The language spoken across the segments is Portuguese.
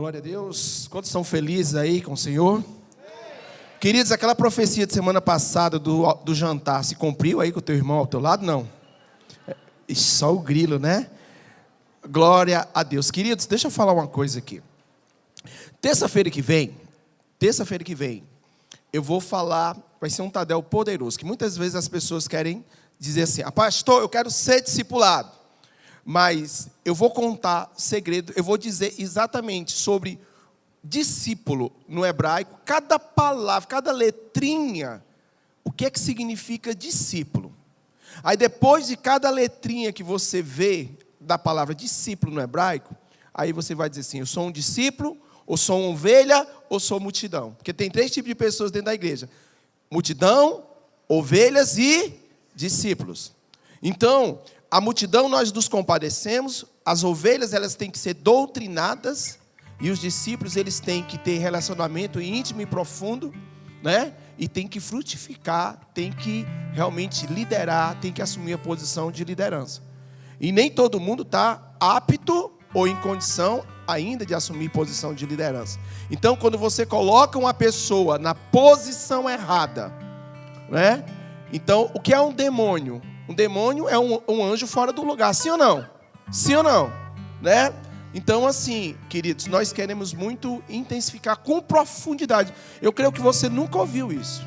Glória a Deus. Quantos são felizes aí com o Senhor? Queridos, aquela profecia de semana passada do jantar se cumpriu aí com o teu irmão ao teu lado? Não. Só o grilo, né? Glória a Deus. Queridos, deixa eu falar uma coisa aqui. Terça-feira que vem, eu vou falar, vai ser um Tadel poderoso, que muitas vezes as pessoas querem dizer assim: pastor, eu quero ser discipulado. Mas eu vou contar segredo, eu vou dizer exatamente sobre discípulo no hebraico, cada palavra, cada letrinha, o que é que significa discípulo. Aí depois de cada letrinha que você vê da palavra discípulo no hebraico, aí você vai dizer assim: eu sou um discípulo, ou sou uma ovelha, ou sou multidão. Porque tem 3 tipos de pessoas dentro da igreja: multidão, ovelhas e discípulos. Então, a multidão nós nos compadecemos, as ovelhas elas têm que ser doutrinadas, e os discípulos eles têm que ter relacionamento íntimo e profundo, né? E tem que frutificar, tem que realmente liderar, tem que assumir a posição de liderança. E nem todo mundo está apto ou em condição ainda de assumir posição de liderança. Então, quando você coloca uma pessoa na posição errada, né? Então, o que é um demônio? Um demônio é um anjo fora do lugar, sim ou não? Sim ou não? Né? Então, assim, queridos, nós queremos muito intensificar com profundidade. Eu creio que você nunca ouviu isso.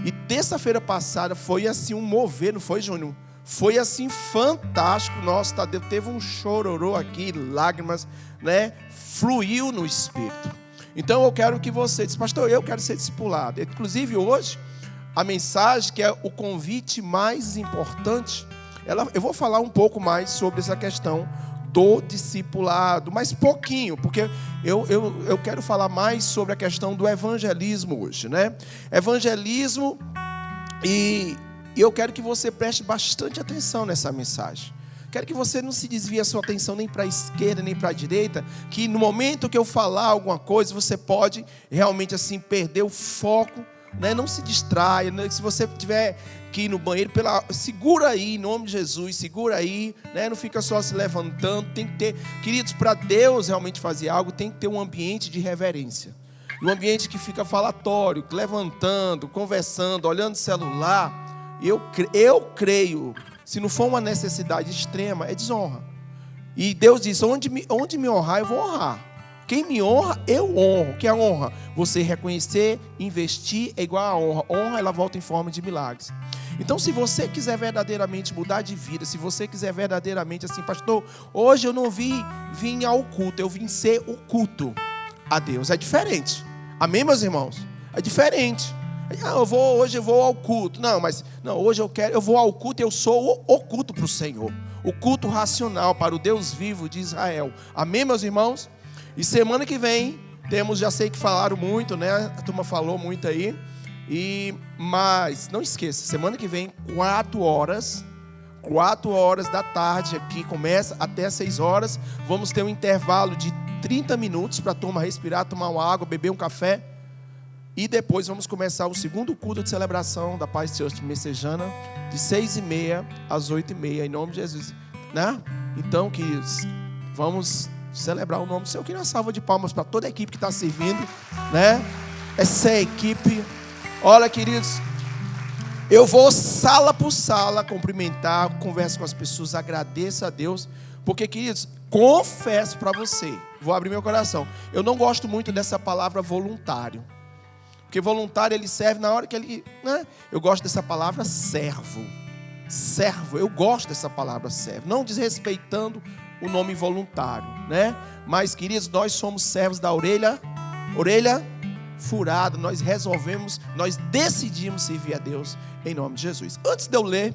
E terça-feira passada foi assim um mover, não foi, Júnior? Foi assim fantástico. Nossa, Tadeu teve um chororô aqui, lágrimas, né? Fluiu no Espírito. Então eu quero que você diz: pastor, eu quero ser discipulado. Inclusive hoje, a mensagem, que é o convite mais importante, eu vou falar um pouco mais sobre essa questão do discipulado, mas pouquinho, porque eu quero falar mais sobre a questão do evangelismo hoje, né? Evangelismo, e eu quero que você preste bastante atenção nessa mensagem. Quero que você não se desvie a sua atenção nem para a esquerda, nem para a direita, que no momento que eu falar alguma coisa, você pode realmente assim perder o foco, né? Não se distraia, né? Se você tiver que ir no banheiro, segura aí, em nome de Jesus, segura aí, né? Não fica só se levantando. Tem que ter, queridos, para Deus realmente fazer algo, tem que ter um ambiente de reverência. Um ambiente que fica falatório, levantando, conversando, olhando o celular. Eu creio, se não for uma necessidade extrema, é desonra. E Deus diz: onde me honrar, eu vou honrar. Quem me honra, eu honro. O que é honra? Você reconhecer, investir é igual a honra. Honra, ela volta em forma de milagres. Então, se você quiser verdadeiramente mudar de vida, se você quiser verdadeiramente assim: pastor, hoje eu não vim ao culto, eu vim ser o culto a Deus. É diferente. Amém, meus irmãos? É diferente. Hoje eu vou ao culto. Hoje eu vou ao culto e eu sou o culto para o Senhor. O culto racional para o Deus vivo de Israel. Amém, meus irmãos? E semana que vem, já sei que falaram muito, né? A turma falou muito aí. Mas não esqueça, semana que vem, 4 horas da tarde aqui, começa até 6 horas. Vamos ter um intervalo de 30 minutos para a turma respirar, tomar uma água, beber um café. E depois vamos começar o segundo culto de celebração da Paz Church Messejana, de 6h30 às 8h30, em nome de Jesus, né? Então, queridos, vamos celebrar o nome do Senhor. Que uma salva de palmas para toda a equipe que está servindo, né? Essa é a equipe. Olha, queridos, eu vou sala por sala cumprimentar, converso com as pessoas, agradeço a Deus, porque, queridos, confesso para você, vou abrir meu coração, eu não gosto muito dessa palavra voluntário, porque voluntário ele serve na hora que ele, né? Eu gosto dessa palavra servo, eu gosto dessa palavra servo, não desrespeitando o nome voluntário, né? Mas, queridos, nós somos servos da orelha furada. Nós decidimos servir a Deus em nome de Jesus. Antes de eu ler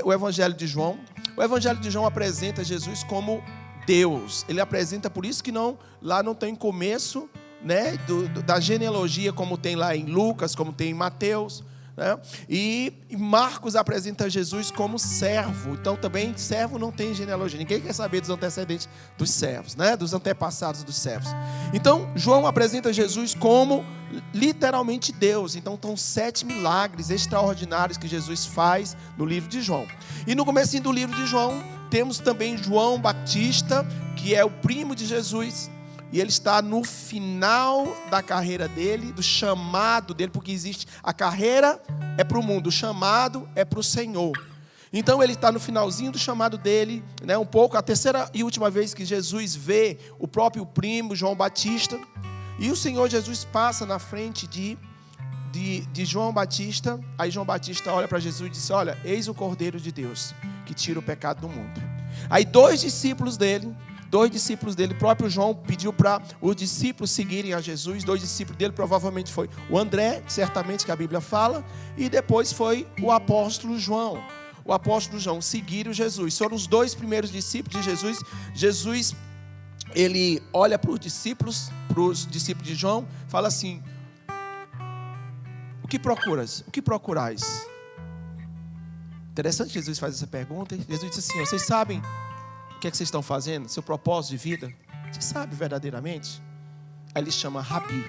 o Evangelho de João, o Evangelho de João apresenta Jesus como Deus. Ele apresenta, por isso que lá não tem começo, né, da genealogia, como tem lá em Lucas, como tem em Mateus, né? E Marcos apresenta Jesus como servo. Então também servo não tem genealogia. Ninguém quer saber dos antecedentes dos servos, né? Dos antepassados dos servos. Então João apresenta Jesus como literalmente Deus. Então estão 7 milagres extraordinários que Jesus faz no livro de João. E no comecinho do livro de João temos também João Batista, que é o primo de Jesus. E ele está no final da carreira dele, do chamado dele, porque existe a carreira é para o mundo, o chamado é para o Senhor. Então ele está no finalzinho do chamado dele, né, um pouco, a terceira e última vez que Jesus vê o próprio primo, João Batista. E o Senhor Jesus passa na frente de João Batista. Aí João Batista olha para Jesus e diz: olha, eis o Cordeiro de Deus, que tira o pecado do mundo. Aí dois discípulos dele, o próprio João pediu para os discípulos seguirem a Jesus. Dois discípulos dele provavelmente foi o André, certamente que a Bíblia fala, e depois foi o apóstolo João. O apóstolo João seguiram Jesus. Foram os dois primeiros discípulos de Jesus. Jesus, ele olha para os discípulos de João, fala assim: o que procuras? O que procurais? Interessante, Jesus faz essa pergunta. Jesus diz assim: vocês sabem o que é que vocês estão fazendo? Seu propósito de vida? Vocês sabem verdadeiramente? Aí ele chama Rabi.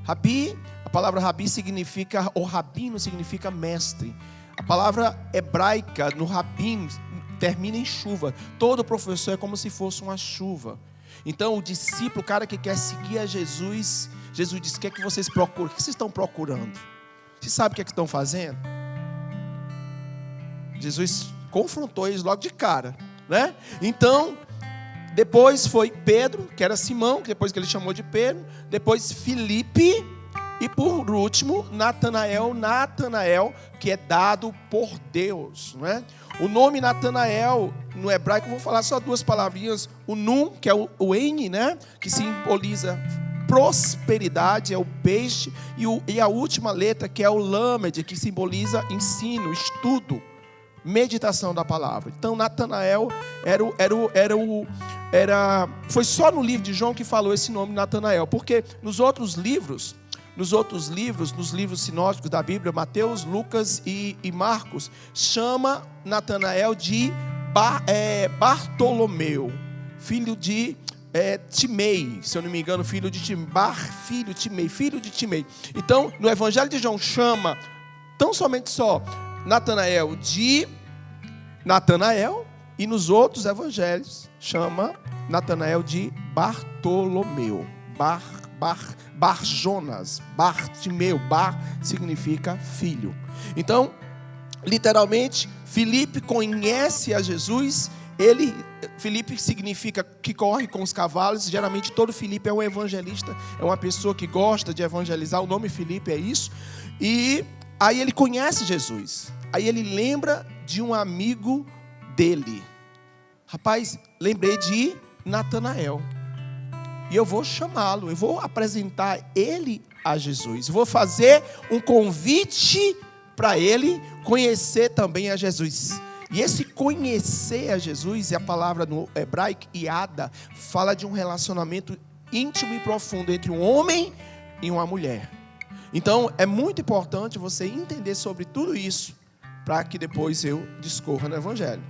Rabi, a palavra Rabi significa, ou rabino significa mestre. A palavra hebraica no rabim termina em chuva. Todo professor é como se fosse uma chuva. Então o discípulo, o cara que quer seguir a Jesus, Jesus diz: o que é que vocês procuram? O que vocês estão procurando? Vocês sabem o que é que estão fazendo? Jesus confrontou eles logo de cara, né? Então, depois foi Pedro, que era Simão, depois que ele chamou de Pedro. Depois Filipe. E por último, Natanael, que é dado por Deus, não é? O nome Natanael, no hebraico, vou falar só duas palavrinhas. O Nun, que é o N, né? Que simboliza prosperidade, é o peixe. E a última letra, que é o Lamed, que simboliza ensino, estudo, meditação da palavra. Então, Natanael foi só no livro de João que falou esse nome, Natanael. Porque nos outros livros, nos livros sinóticos da Bíblia, Mateus, Lucas e Marcos, chama Natanael de Bartolomeu, filho de Timei, se eu não me engano, filho de Timei. Então, no Evangelho de João chama tão somente só Natanael de Natanael, e nos outros evangelhos chama Natanael de Bartolomeu, Barjonas, Bartimeu. Bar significa filho. Então, literalmente, Filipe conhece a Jesus. Filipe significa que corre com os cavalos. Geralmente todo Filipe é um evangelista, é uma pessoa que gosta de evangelizar. O nome Filipe é isso. E aí ele conhece Jesus. Aí ele lembra de um amigo dele. Rapaz, lembrei de Natanael. E eu vou chamá-lo, eu vou apresentar ele a Jesus. Eu vou fazer um convite para ele conhecer também a Jesus. E esse conhecer a Jesus, é a palavra no hebraico, iada, fala de um relacionamento íntimo e profundo entre um homem e uma mulher. Então, é muito importante você entender sobre tudo isso, para que depois eu discorra no Evangelho.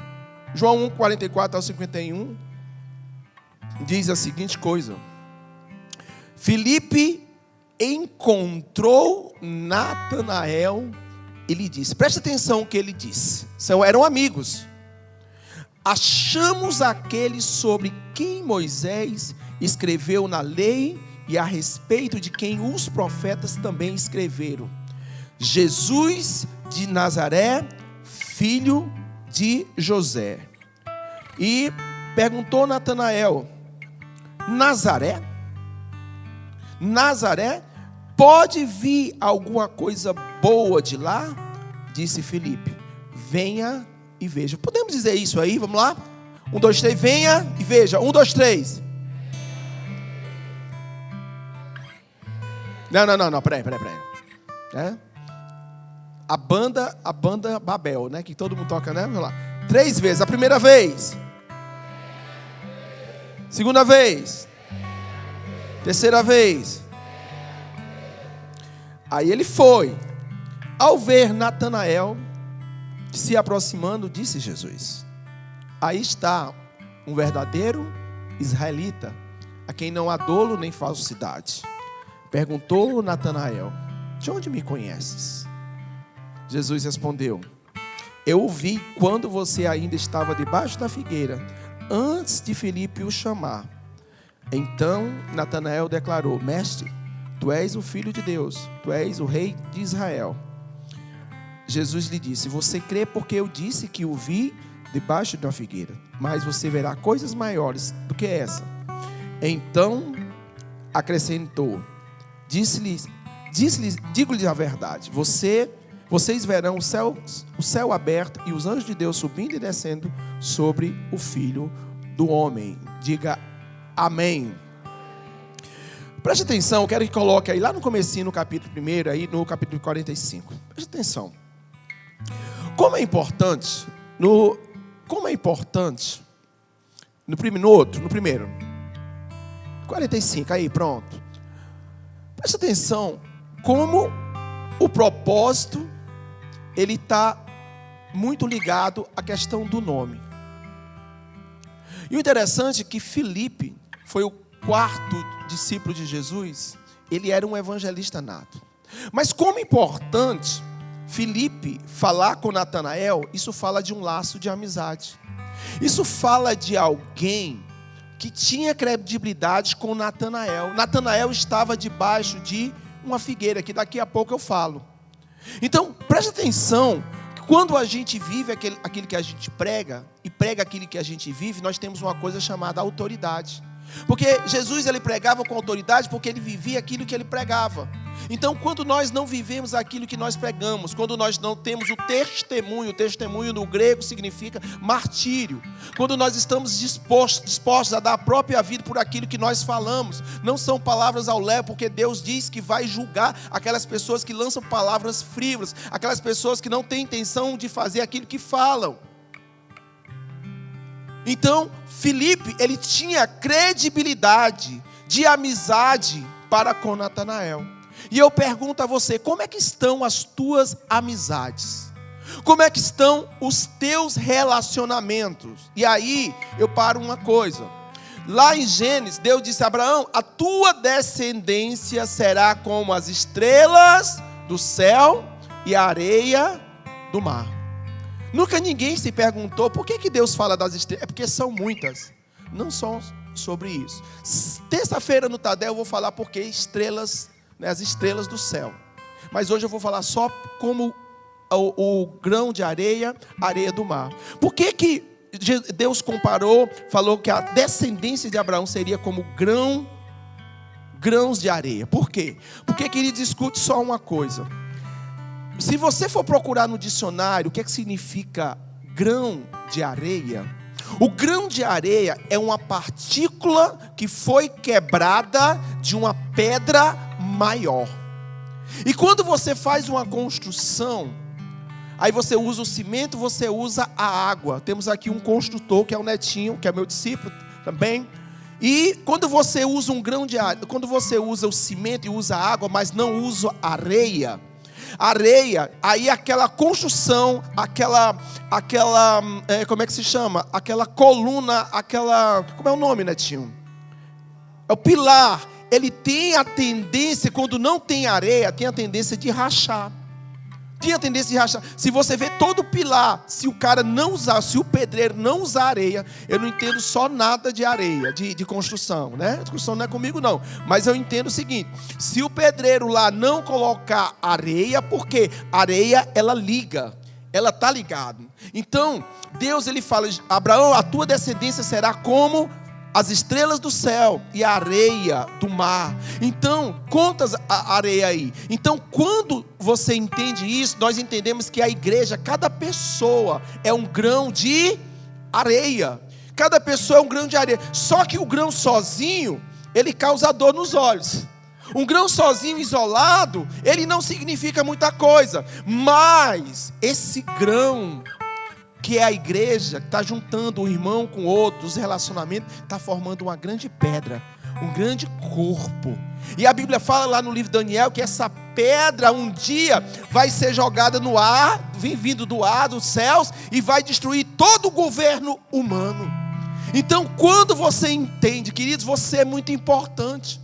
João 1, 44 ao 51, diz a seguinte coisa: Filipe encontrou Natanael e lhe disse, presta atenção no que ele disse, eram amigos: achamos aquele sobre quem Moisés escreveu na lei e a respeito de quem os profetas também escreveram, Jesus de Nazaré, filho de José. E perguntou Natanael: Nazaré? Pode vir alguma coisa boa de lá? Disse Filipe: venha e veja. Podemos dizer isso aí? Vamos lá? 1, 2, 3, venha e veja. 1, 2, 3. Não, peraí. A banda Babel, né? Que todo mundo toca, né? Vamos lá. 3 vezes. A primeira vez. Segunda vez. Terceira vez. Aí ele foi. Ao ver Natanael se aproximando, disse Jesus: aí está um verdadeiro israelita, a quem não há dolo nem falsidade. Perguntou Natanael: de onde me conheces? Jesus respondeu: eu o vi quando você ainda estava debaixo da figueira, antes de Filipe o chamar. Então Natanael declarou: Mestre, tu és o Filho de Deus, tu és o Rei de Israel. Jesus lhe disse: você crê porque eu disse que o vi debaixo de uma figueira, mas você verá coisas maiores do que essa. Então acrescentou: digo-lhes a verdade, vocês verão o céu aberto e os anjos de Deus subindo e descendo sobre o Filho do Homem. Diga amém. Preste atenção, eu quero que coloque aí lá no comecinho, no capítulo 1, aí no capítulo 45. Preste atenção. Como é importante no primeiro 45, aí pronto. Preste atenção como o propósito ele está muito ligado à questão do nome. E o interessante é que Filipe foi o quarto discípulo de Jesus. Ele era um evangelista nato. Mas como importante Filipe falar com Natanael, isso fala de um laço de amizade. Isso fala de alguém que tinha credibilidade com Natanael. Natanael estava debaixo de uma figueira, que daqui a pouco eu falo. Então, preste atenção, que quando a gente vive aquilo que a gente prega, e prega aquilo que a gente vive, nós temos uma coisa chamada autoridade. Porque Jesus ele pregava com autoridade porque ele vivia aquilo que ele pregava. Então quando nós não vivemos aquilo que nós pregamos, quando nós não temos o testemunho no grego significa martírio, quando nós estamos dispostos a dar a própria vida por aquilo que nós falamos, não são palavras ao léu, porque Deus diz que vai julgar aquelas pessoas que lançam palavras frívolas, aquelas pessoas que não têm intenção de fazer aquilo que falam. Então, Filipe, ele tinha credibilidade de amizade para com Natanael. E eu pergunto a você, como é que estão as tuas amizades? Como é que estão os teus relacionamentos? E aí, eu paro uma coisa. Lá em Gênesis, Deus disse a Abraão: a tua descendência será como as estrelas do céu e a areia do mar. Nunca ninguém se perguntou por que Deus fala das estrelas. É porque são muitas. Não só sobre isso. Terça-feira no Tadel eu vou falar porque estrelas, né, as estrelas do céu. Mas hoje eu vou falar só como o grão de areia, areia do mar. Por que Deus falou que a descendência de Abraão seria como grãos de areia? Por quê? Porque ele discute só uma coisa. Se você for procurar no dicionário o que significa grão de areia, o grão de areia é uma partícula que foi quebrada de uma pedra maior. E quando você faz uma construção, aí você usa o cimento, você usa a água. Temos aqui um construtor que é o Netinho, que é meu discípulo também. E quando você usa um grão de areia, quando você usa o cimento e usa a água, mas não usa areia, aí aquela construção, como é que se chama? Aquela coluna, como é o nome, Netinho? É o pilar. Ele tem a tendência, quando não tem areia, tem a tendência de rachar. Se você vê todo o pilar, se o pedreiro não usar areia, eu não entendo só nada de areia, de construção, né? A construção não é comigo não, mas eu entendo o seguinte: se o pedreiro lá não colocar areia, porque areia ela liga, ela está ligada. Então, Deus ele fala: Abraão, a tua descendência será como as estrelas do céu e a areia do mar. Então, contas a areia aí. Então, quando você entende isso, nós entendemos que a igreja, cada pessoa é um grão de areia. Cada pessoa é um grão de areia. Só que o grão sozinho, ele causa dor nos olhos. Um grão sozinho, isolado, ele não significa muita coisa. Mas esse grão, que é a igreja, que está juntando um irmão com outro, os relacionamentos, está formando uma grande pedra, um grande corpo. E a Bíblia fala lá no livro de Daniel que essa pedra um dia vai ser jogada no ar, vindo do ar, dos céus, e vai destruir todo o governo humano. Então, quando você entende, queridos, você é muito importante.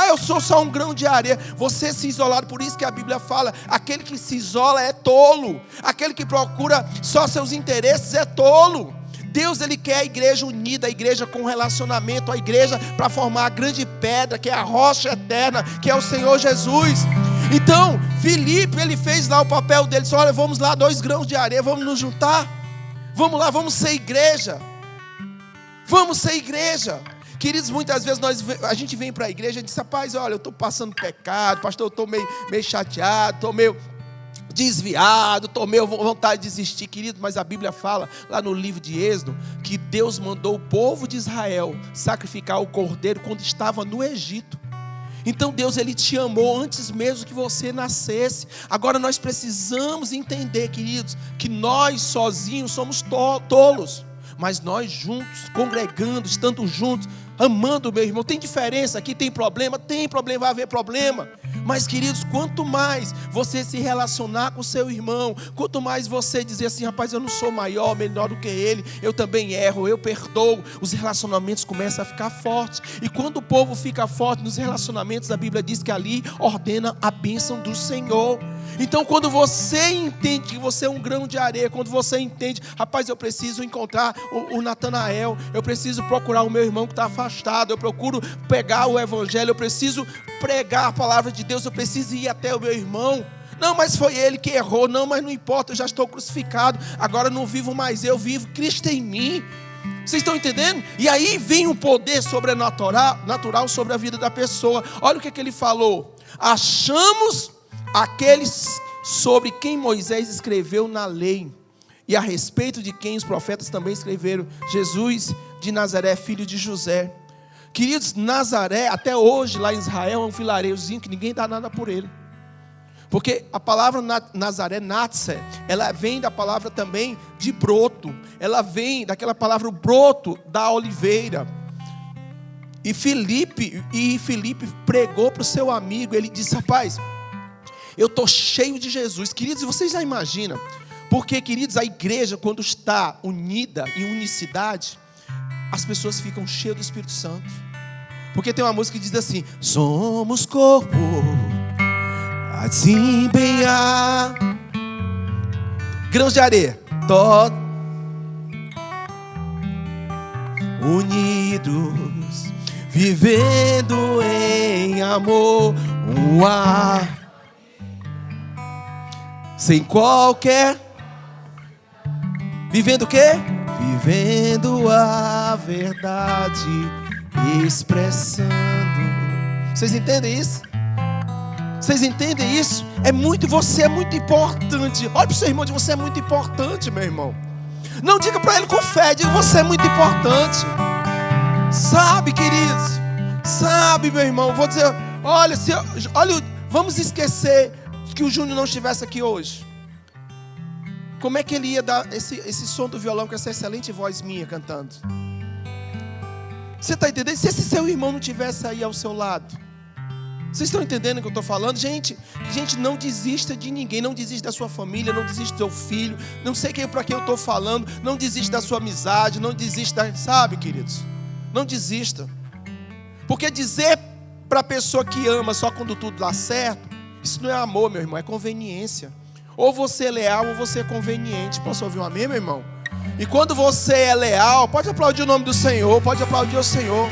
Eu sou só um grão de areia. Você se isolar, por isso que a Bíblia fala: aquele que se isola é tolo. Aquele que procura só seus interesses é tolo. Deus, Ele quer a igreja unida, a igreja com relacionamento, a igreja para formar a grande pedra, que é a rocha eterna, que é o Senhor Jesus. Então, Filipe, ele fez lá o papel dele, disse: olha, vamos lá, 2 grãos de areia, vamos nos juntar, vamos lá, vamos ser igreja, vamos ser igreja. Queridos, muitas vezes a gente vem para a igreja e diz: rapaz, olha, eu estou passando pecado, pastor, eu estou meio chateado, estou meio desviado, estou meio vontade de desistir. Querido, mas a Bíblia fala lá no livro de Êxodo que Deus mandou o povo de Israel sacrificar o cordeiro quando estava no Egito. Então Deus, Ele te amou antes mesmo que você nascesse. Agora nós precisamos entender, queridos, que nós sozinhos somos tolos, mas nós juntos, congregando, estando juntos, amando o meu irmão. Tem diferença aqui, tem problema, vai haver problema. Mas, queridos, quanto mais você se relacionar com o seu irmão, quanto mais você dizer assim: rapaz, eu não sou maior, melhor do que ele, eu também erro, eu perdoo, os relacionamentos começam a ficar fortes. E quando o povo fica forte nos relacionamentos, a Bíblia diz que ali ordena a bênção do Senhor. Então, quando você entende que você é um grão de areia, quando você entende: rapaz, eu preciso encontrar o Natanael, eu preciso procurar o meu irmão que está afastado, eu procuro pegar o evangelho, eu preciso pregar a palavra de Deus, eu preciso ir até o meu irmão. Não, mas foi ele que errou. Não, mas não importa, eu já estou crucificado, agora não vivo mais eu, vivo Cristo em mim. Vocês estão entendendo? E aí vem um poder sobrenatural sobre a vida da pessoa. Olha o que ele falou: achamos aqueles sobre quem Moisés escreveu na lei, e a respeito de quem os profetas também escreveram, Jesus de Nazaré, filho de José. Queridos, Nazaré, até hoje lá em Israel, é um vilarejinho que ninguém dá nada por ele. Porque a palavra Nazaré, Natse, ela vem da palavra também de broto. Ela vem daquela palavra broto da oliveira. E Filipe pregou para o seu amigo. Ele disse: rapaz, eu estou cheio de Jesus. Queridos, vocês já imaginam? Porque, queridos, a igreja, quando está unida em unicidade, as pessoas ficam cheias do Espírito Santo. Porque tem uma música que diz assim: somos corpo, a desempenhar grãos de areia, unidos, vivendo em amor, sem qualquer, vivendo o quê? Vivendo a verdade, expressando. Vocês entendem isso? Vocês entendem isso? Você é muito importante. Olha para o seu irmão, você é muito importante, meu irmão. Não diga para ele com fé, diga: você é muito importante. Sabe, queridos? Sabe, meu irmão? Vou dizer, olha, vamos esquecer que o Júnior não estivesse aqui hoje. Como é que ele ia dar esse som do violão com essa excelente voz minha cantando? Você está entendendo? Se esse seu irmão não estivesse aí ao seu lado. Vocês estão entendendo o que eu estou falando? Gente, não desista de ninguém. Não desista da sua família, não desista do seu filho. Não sei para quem eu estou falando. Não desista da sua amizade, não desista sabe, queridos? Não desista. Porque dizer para a pessoa que ama só quando tudo dá certo, isso não é amor, meu irmão, é conveniência. Ou você é leal ou você é conveniente. Posso ouvir um amém, meu irmão? E quando você é leal, pode aplaudir o nome do Senhor, pode aplaudir o Senhor.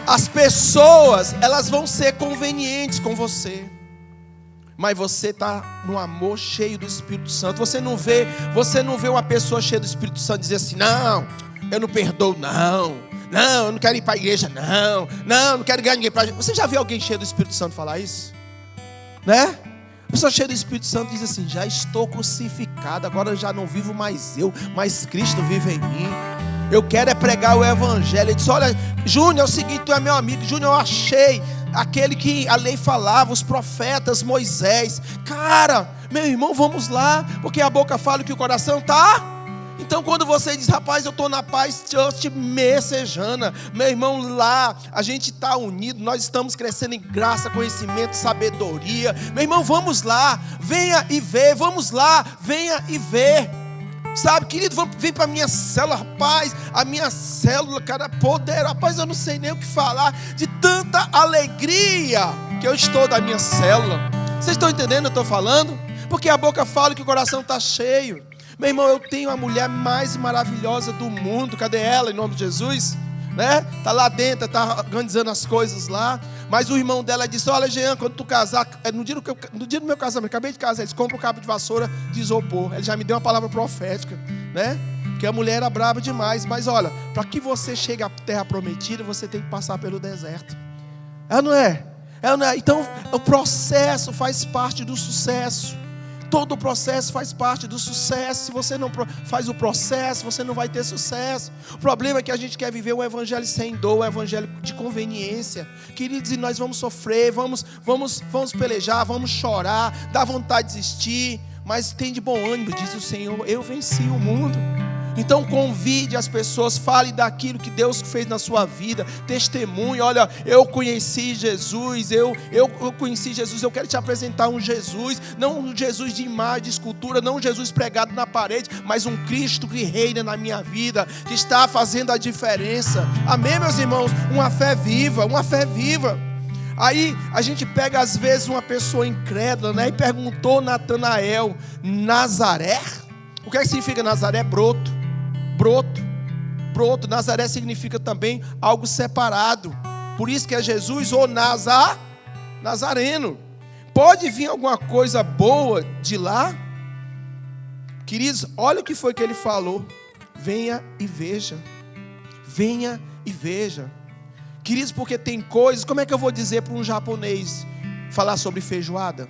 As pessoas, elas vão ser convenientes com você, mas você está no amor cheio do Espírito Santo. Você não vê uma pessoa cheia do Espírito Santo dizer assim: não, eu não perdoo, não, eu não quero ir para a igreja, não quero ganhar ninguém para. Você já viu alguém cheio do Espírito Santo falar isso? Né? A pessoa cheia do Espírito Santo diz assim: já estou crucificado, agora já não vivo mais eu, mas Cristo vive em mim. Eu quero é pregar o evangelho. Ele disse: olha, Júnior, é o seguinte, tu é meu amigo. Júnior, eu achei aquele que a lei falava, os profetas, Moisés. Cara, meu irmão, vamos lá, porque a boca fala o que o coração está. Então quando você diz: rapaz, eu estou na Paz Church Messejana, meu irmão, lá a gente está unido, nós estamos crescendo em graça, conhecimento, sabedoria. Meu irmão, vamos lá, venha e vê. Vamos lá, venha e vê. Sabe, querido, vem para a minha célula, rapaz. A minha célula, cara, poder. Rapaz, eu não sei nem o que falar de tanta alegria que eu estou da minha célula. Vocês estão entendendo o que eu estou falando? Porque a boca fala que o coração está cheio. Meu irmão, eu tenho a mulher mais maravilhosa do mundo. Cadê ela, em nome de Jesus? Né? Tá lá dentro, tá organizando as coisas lá. Mas o irmão dela disse: olha, Jean, quando tu casar, no dia do meu casamento, acabei de casar, eles compram um cabo de vassoura de isopor. Ele já me deu uma palavra profética, né? Porque a mulher era brava demais. Mas olha, para que você chegue à terra prometida, você tem que passar pelo deserto. É ou não é? É ou não é? Então, o processo faz parte do sucesso. Todo o processo faz parte do sucesso. Se você não faz o processo, você não vai ter sucesso. O problema é que a gente quer viver um evangelho sem dor, um evangelho de conveniência. Queridos, e nós vamos sofrer, vamos pelejar, vamos chorar, dá vontade de desistir. Mas tem de bom ânimo, diz o Senhor, eu venci o mundo. Então convide as pessoas, fale daquilo que Deus fez na sua vida, testemunhe. Olha, eu conheci Jesus, eu conheci Jesus, eu quero te apresentar um Jesus, não um Jesus de imagem, de escultura, não um Jesus pregado na parede, mas um Cristo que reina na minha vida, que está fazendo a diferença. Amém, meus irmãos? Uma fé viva, uma fé viva. Aí a gente pega às vezes uma pessoa incrédula, né? E perguntou Natanael: Nazaré? O que é que significa Nazaré? Broto. Nazaré significa também algo separado. Por isso que é Jesus ou Nazareno. Pode vir alguma coisa boa de lá? Queridos, olha o que foi que ele falou: venha e veja. Venha e veja. Queridos, porque tem coisas. Como é que eu vou dizer para um japonês falar sobre feijoada?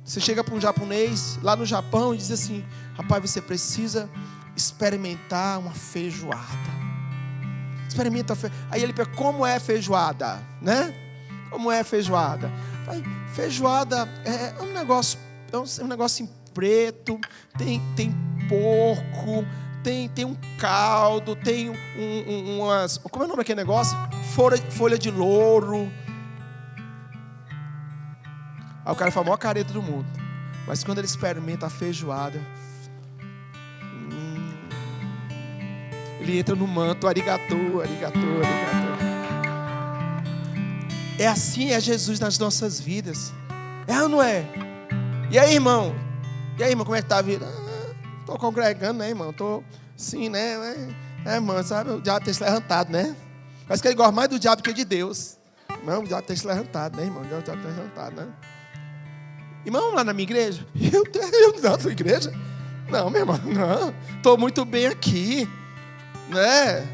Você chega para um japonês lá no Japão e diz assim: rapaz, você precisa experimentar uma feijoada. Experimenta a feijoada. Aí ele pergunta: como é feijoada? Né? Como é feijoada? Feijoada é um negócio em preto, tem porco, tem um caldo, tem umas... Como é o nome daquele negócio? Folha de louro. Aí o cara fala a maior careta do mundo. Mas quando ele experimenta a feijoada, ele entra no manto, arigatô. É assim, é Jesus nas nossas vidas. É ou não é? E aí, irmão? Como é que tá a vida? Estou congregando, né, irmão? Estou, sim, né? Irmão, sabe? O diabo tem se levantado, né? Parece que ele gosta mais do diabo que de Deus. Não, o diabo tem se levantado, né, irmão? O diabo tem se levantado, né? Irmão, lá na minha igreja? Eu na tua igreja? Não, meu irmão, não. Estou muito bem aqui, né?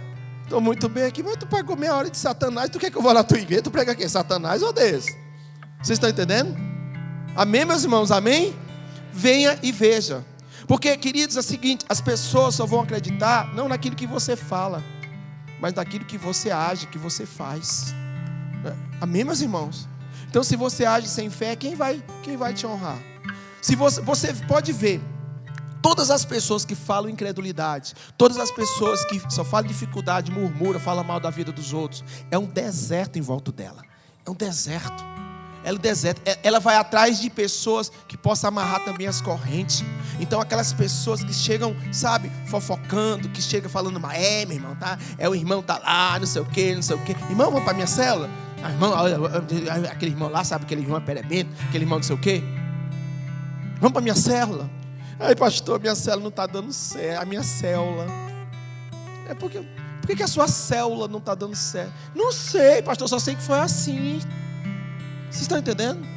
Estou muito bem aqui, mas tu pagou meia hora de Satanás. Tu quer que eu vá na tua igreja? Tu prega aqui, Satanás ou Deus? Vocês estão entendendo? Amém, meus irmãos? Amém? Venha e veja. Porque, queridos, é o seguinte: as pessoas só vão acreditar não naquilo que você fala, mas naquilo que você age, que você faz. Amém, meus irmãos? Então, se você age sem fé, quem vai te honrar? Se você pode ver, todas as pessoas que falam incredulidade, todas as pessoas que só falam dificuldade, murmuram, falam mal da vida dos outros, é um deserto em volta dela. É um deserto. Ela vai atrás de pessoas que possam amarrar também as correntes. Então aquelas pessoas que chegam, sabe, fofocando, que chegam falando: meu irmão, tá? O irmão tá lá, não sei o quê. Irmão, vamos para minha célula? Irmão, aquele irmão lá, sabe, aquele irmão é perebento, aquele irmão não sei o quê. Vamos para minha célula. Aí, pastor, minha célula não está dando certo. A minha célula. Por que a sua célula não está dando certo? Não sei, pastor, só sei que foi assim. Vocês estão entendendo?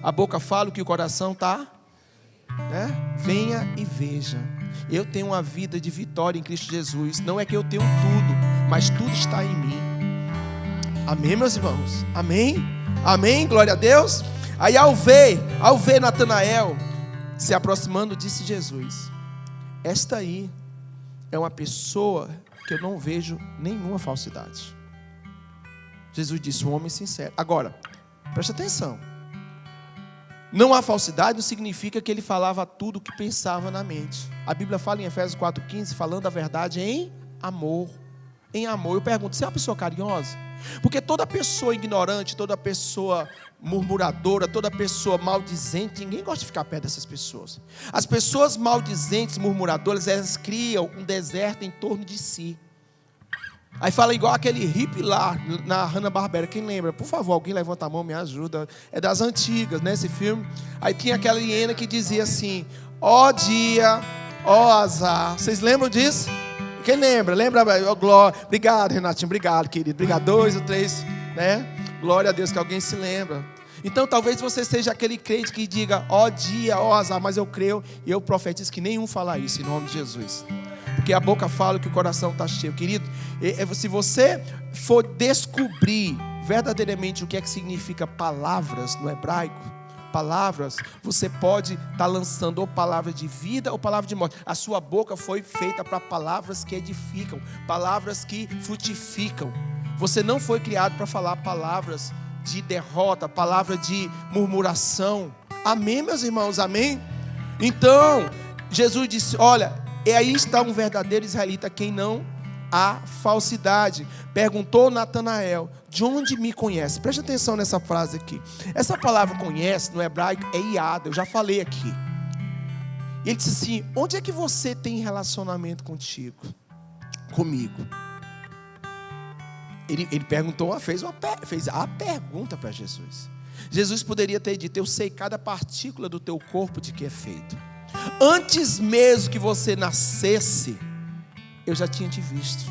A boca fala o que o coração está, né? Venha e veja. Eu tenho uma vida de vitória em Cristo Jesus. Não é que eu tenho tudo, mas tudo está em mim. Amém, meus irmãos? Amém? Amém? Glória a Deus. Aí ao ver Natanael se aproximando, disse Jesus: esta aí é uma pessoa que eu não vejo nenhuma falsidade. Jesus disse: um homem sincero. Agora, presta atenção. Não há falsidade não significa que ele falava tudo o que pensava na mente. A Bíblia fala em Efésios 4,15, falando a verdade em amor. Em amor. Eu pergunto: você é uma pessoa carinhosa? Porque toda pessoa ignorante, toda pessoa murmuradora, toda pessoa maldizente, ninguém gosta de ficar perto dessas pessoas. As pessoas maldizentes, murmuradoras, elas criam um deserto em torno de si. Aí fala igual aquele hippie lá na Hanna-Barbera. Quem lembra? Por favor, alguém levanta a mão, me ajuda. É das antigas, né, esse filme. Aí tinha aquela hiena que dizia assim: Ó dia, ó azar. Vocês lembram disso? Quem lembra? Lembra? Oh, glória. Obrigado, Renatinho. Obrigado, querido. Obrigado. 2 ou 3, né? Glória a Deus que alguém se lembra. Então talvez você seja aquele crente que diga, ó dia, ó azar, mas eu creio e eu profetizo que nenhum fala isso em nome de Jesus. Porque a boca fala que o coração está cheio. Querido, se você for descobrir verdadeiramente o que é que significa palavras no hebraico, palavras, você pode estar lançando ou palavra de vida ou palavra de morte. A sua boca foi feita para palavras que edificam, palavras que frutificam. Você não foi criado para falar palavras de derrota, palavra de murmuração. Amém, meus irmãos? Amém? Então, Jesus disse, olha, e aí está um verdadeiro israelita, quem não há falsidade. Perguntou Natanael, de onde me conhece? Preste atenção nessa frase aqui. Essa palavra conhece, no hebraico, é iada, eu já falei aqui. E ele disse assim, onde é que você tem relacionamento comigo? Ele perguntou, fez a pergunta para Jesus. Jesus poderia ter dito, eu sei cada partícula do teu corpo de que é feito. Antes mesmo que você nascesse, eu já tinha te visto.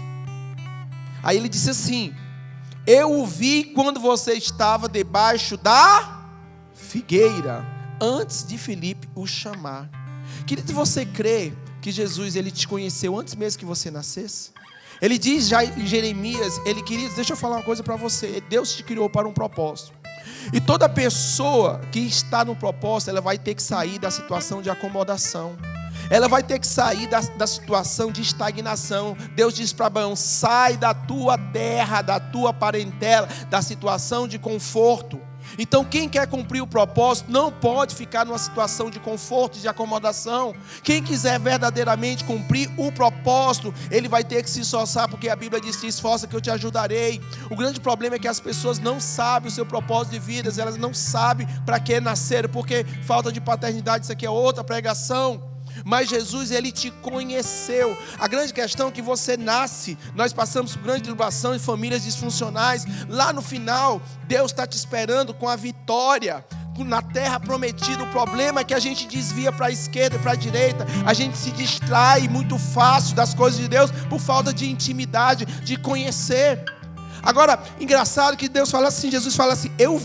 Aí ele disse assim, eu o vi quando você estava debaixo da figueira, antes de Filipe o chamar. Querido, você crê que Jesus ele te conheceu antes mesmo que você nascesse? Ele diz já em Jeremias, queridos, deixa eu falar uma coisa para você, Deus te criou para um propósito. E toda pessoa que está no propósito, ela vai ter que sair da situação de acomodação. Ela vai ter que sair da situação de estagnação. Deus diz para Abraão, sai da tua terra, da tua parentela, da situação de conforto. Então quem quer cumprir o propósito não pode ficar numa situação de conforto e de acomodação. Quem quiser verdadeiramente cumprir o propósito, ele vai ter que se esforçar, porque a Bíblia diz, se esforça que eu te ajudarei. O grande problema é que as pessoas não sabem o seu propósito de vida, elas não sabem para que nasceram, porque falta de paternidade, isso aqui é outra pregação. Mas Jesus, ele te conheceu. A grande questão é que você nasce. Nós passamos por grande tribulação em famílias disfuncionais. Lá no final, Deus está te esperando com a vitória na terra prometida. O problema é que a gente desvia para a esquerda e para a direita. A gente se distrai muito fácil das coisas de Deus por falta de intimidade, de conhecer. Agora, engraçado que Deus fala assim, Jesus fala assim, eu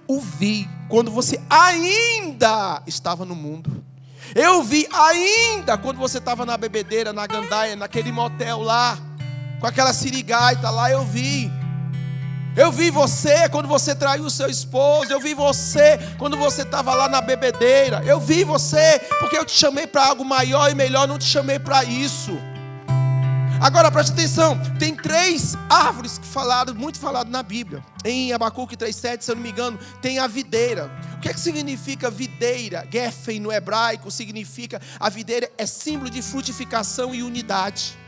o vi quando você ainda estava no mundo. Eu vi ainda quando você estava na bebedeira, na gandaia, naquele motel lá, com aquela sirigaita lá, eu vi. Eu vi você quando você traiu o seu esposo. Eu vi você quando você estava lá na bebedeira. Eu vi você porque eu te chamei para algo maior e melhor, não te chamei para isso. Agora preste atenção, tem 3 árvores muito faladas na Bíblia. Em Abacuque 3,7, se eu não me engano, tem a videira. O que é que significa videira? Geffen no hebraico significa, a videira é símbolo de frutificação e unidade.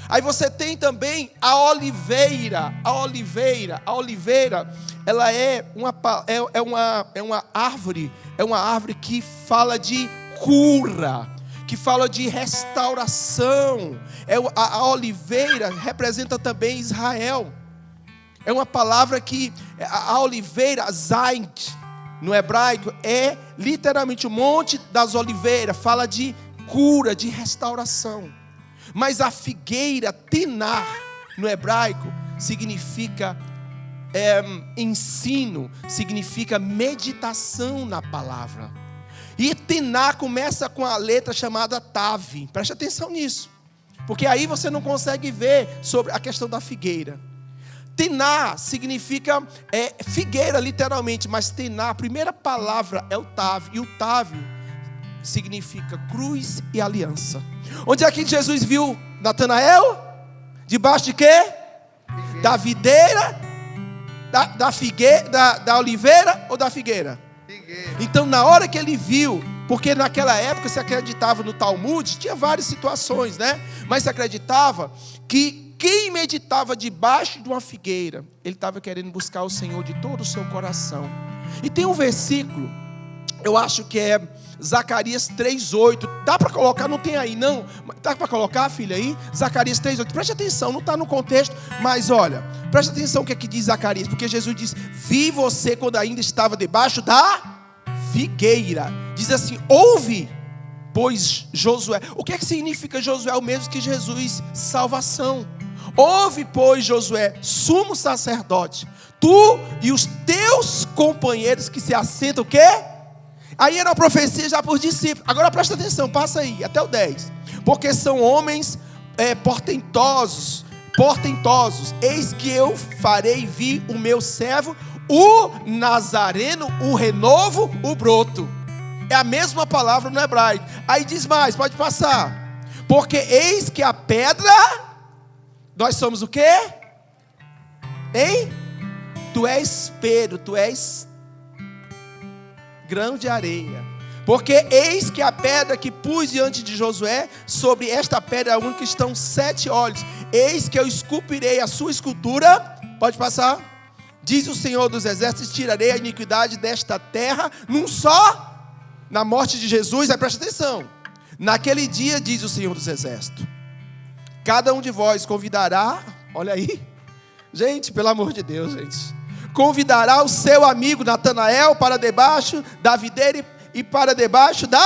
Aí você tem também a oliveira. A oliveira, ela é uma árvore que fala de cura, que fala de restauração. A oliveira representa também Israel. É uma palavra que a oliveira, zait, no hebraico, é literalmente o monte das oliveiras, fala de cura, de restauração. Mas a figueira, tinar, no hebraico, significa ensino, significa meditação na palavra. E tinar começa com a letra chamada tav. Preste atenção nisso, porque aí você não consegue ver sobre a questão da figueira. Tinar significa figueira literalmente, mas tinar, a primeira palavra é o tav, e o tav significa cruz e aliança. Onde é que Jesus viu Natanael? Debaixo de quê? Figueira. Da videira, da figueira, da oliveira ou da figueira? Figueira. Então na hora que ele viu, porque naquela época se acreditava no Talmud, tinha várias situações, né? Mas se acreditava que quem meditava debaixo de uma figueira, ele estava querendo buscar o Senhor de todo o seu coração. E tem um versículo, eu acho que é Zacarias 3,8. Dá para colocar? Não tem aí não? Dá para colocar, filha, aí? Zacarias 3,8. Preste atenção, não está no contexto, mas olha, preste atenção o que é que diz Zacarias, porque Jesus diz, vi você quando ainda estava debaixo da figueira. Diz assim: ouve, pois Josué. O que é que significa Josué? O mesmo que Jesus, salvação. Ouve, pois Josué, sumo sacerdote, tu e os teus companheiros que se assentam, o quê? Aí era uma profecia já por discípulos. Agora presta atenção, passa aí, até o 10. Porque são homens portentosos. Eis que eu farei vir o meu servo, o Nazareno, o renovo, o broto. É a mesma palavra no hebraico. Aí diz mais, pode passar. Porque eis que a pedra, nós somos o quê? Hein? Tu és Pedro, tu és grão de areia. Porque eis que a pedra que pus diante de Josué, sobre esta pedra única estão 7 olhos. Eis que eu esculpirei a sua escultura. Pode passar. Diz o Senhor dos Exércitos: tirarei a iniquidade desta terra num só. Na morte de Jesus, aí presta atenção. Naquele dia, diz o Senhor dos Exércitos, cada um de vós convidará, olha aí, gente, pelo amor de Deus, gente, convidará o seu amigo Natanael para debaixo da videira e para debaixo da...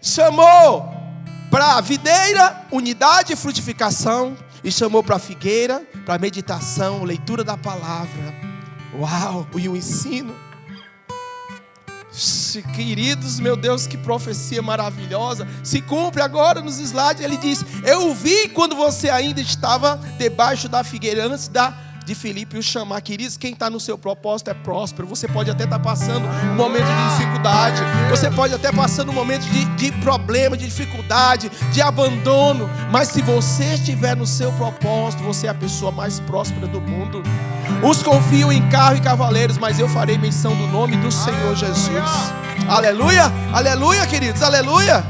Chamou para a videira unidade e frutificação, e chamou para a figueira, para a meditação, leitura da palavra. Uau, e o ensino. Queridos, meu Deus, que profecia maravilhosa. Se cumpre agora nos slides. Ele diz: eu vi quando você ainda estava debaixo da figueira, antes de Filipe o chamar. Queridos, quem está no seu propósito é próspero. Você pode até estar passando um momento de dificuldade, você pode até passando um momento de problema, de dificuldade, de abandono, mas se você estiver no seu propósito, você é a pessoa mais próspera do mundo. Os confio em carro e cavaleiros, mas eu farei menção do nome do Senhor Jesus. Aleluia, aleluia, queridos, aleluia.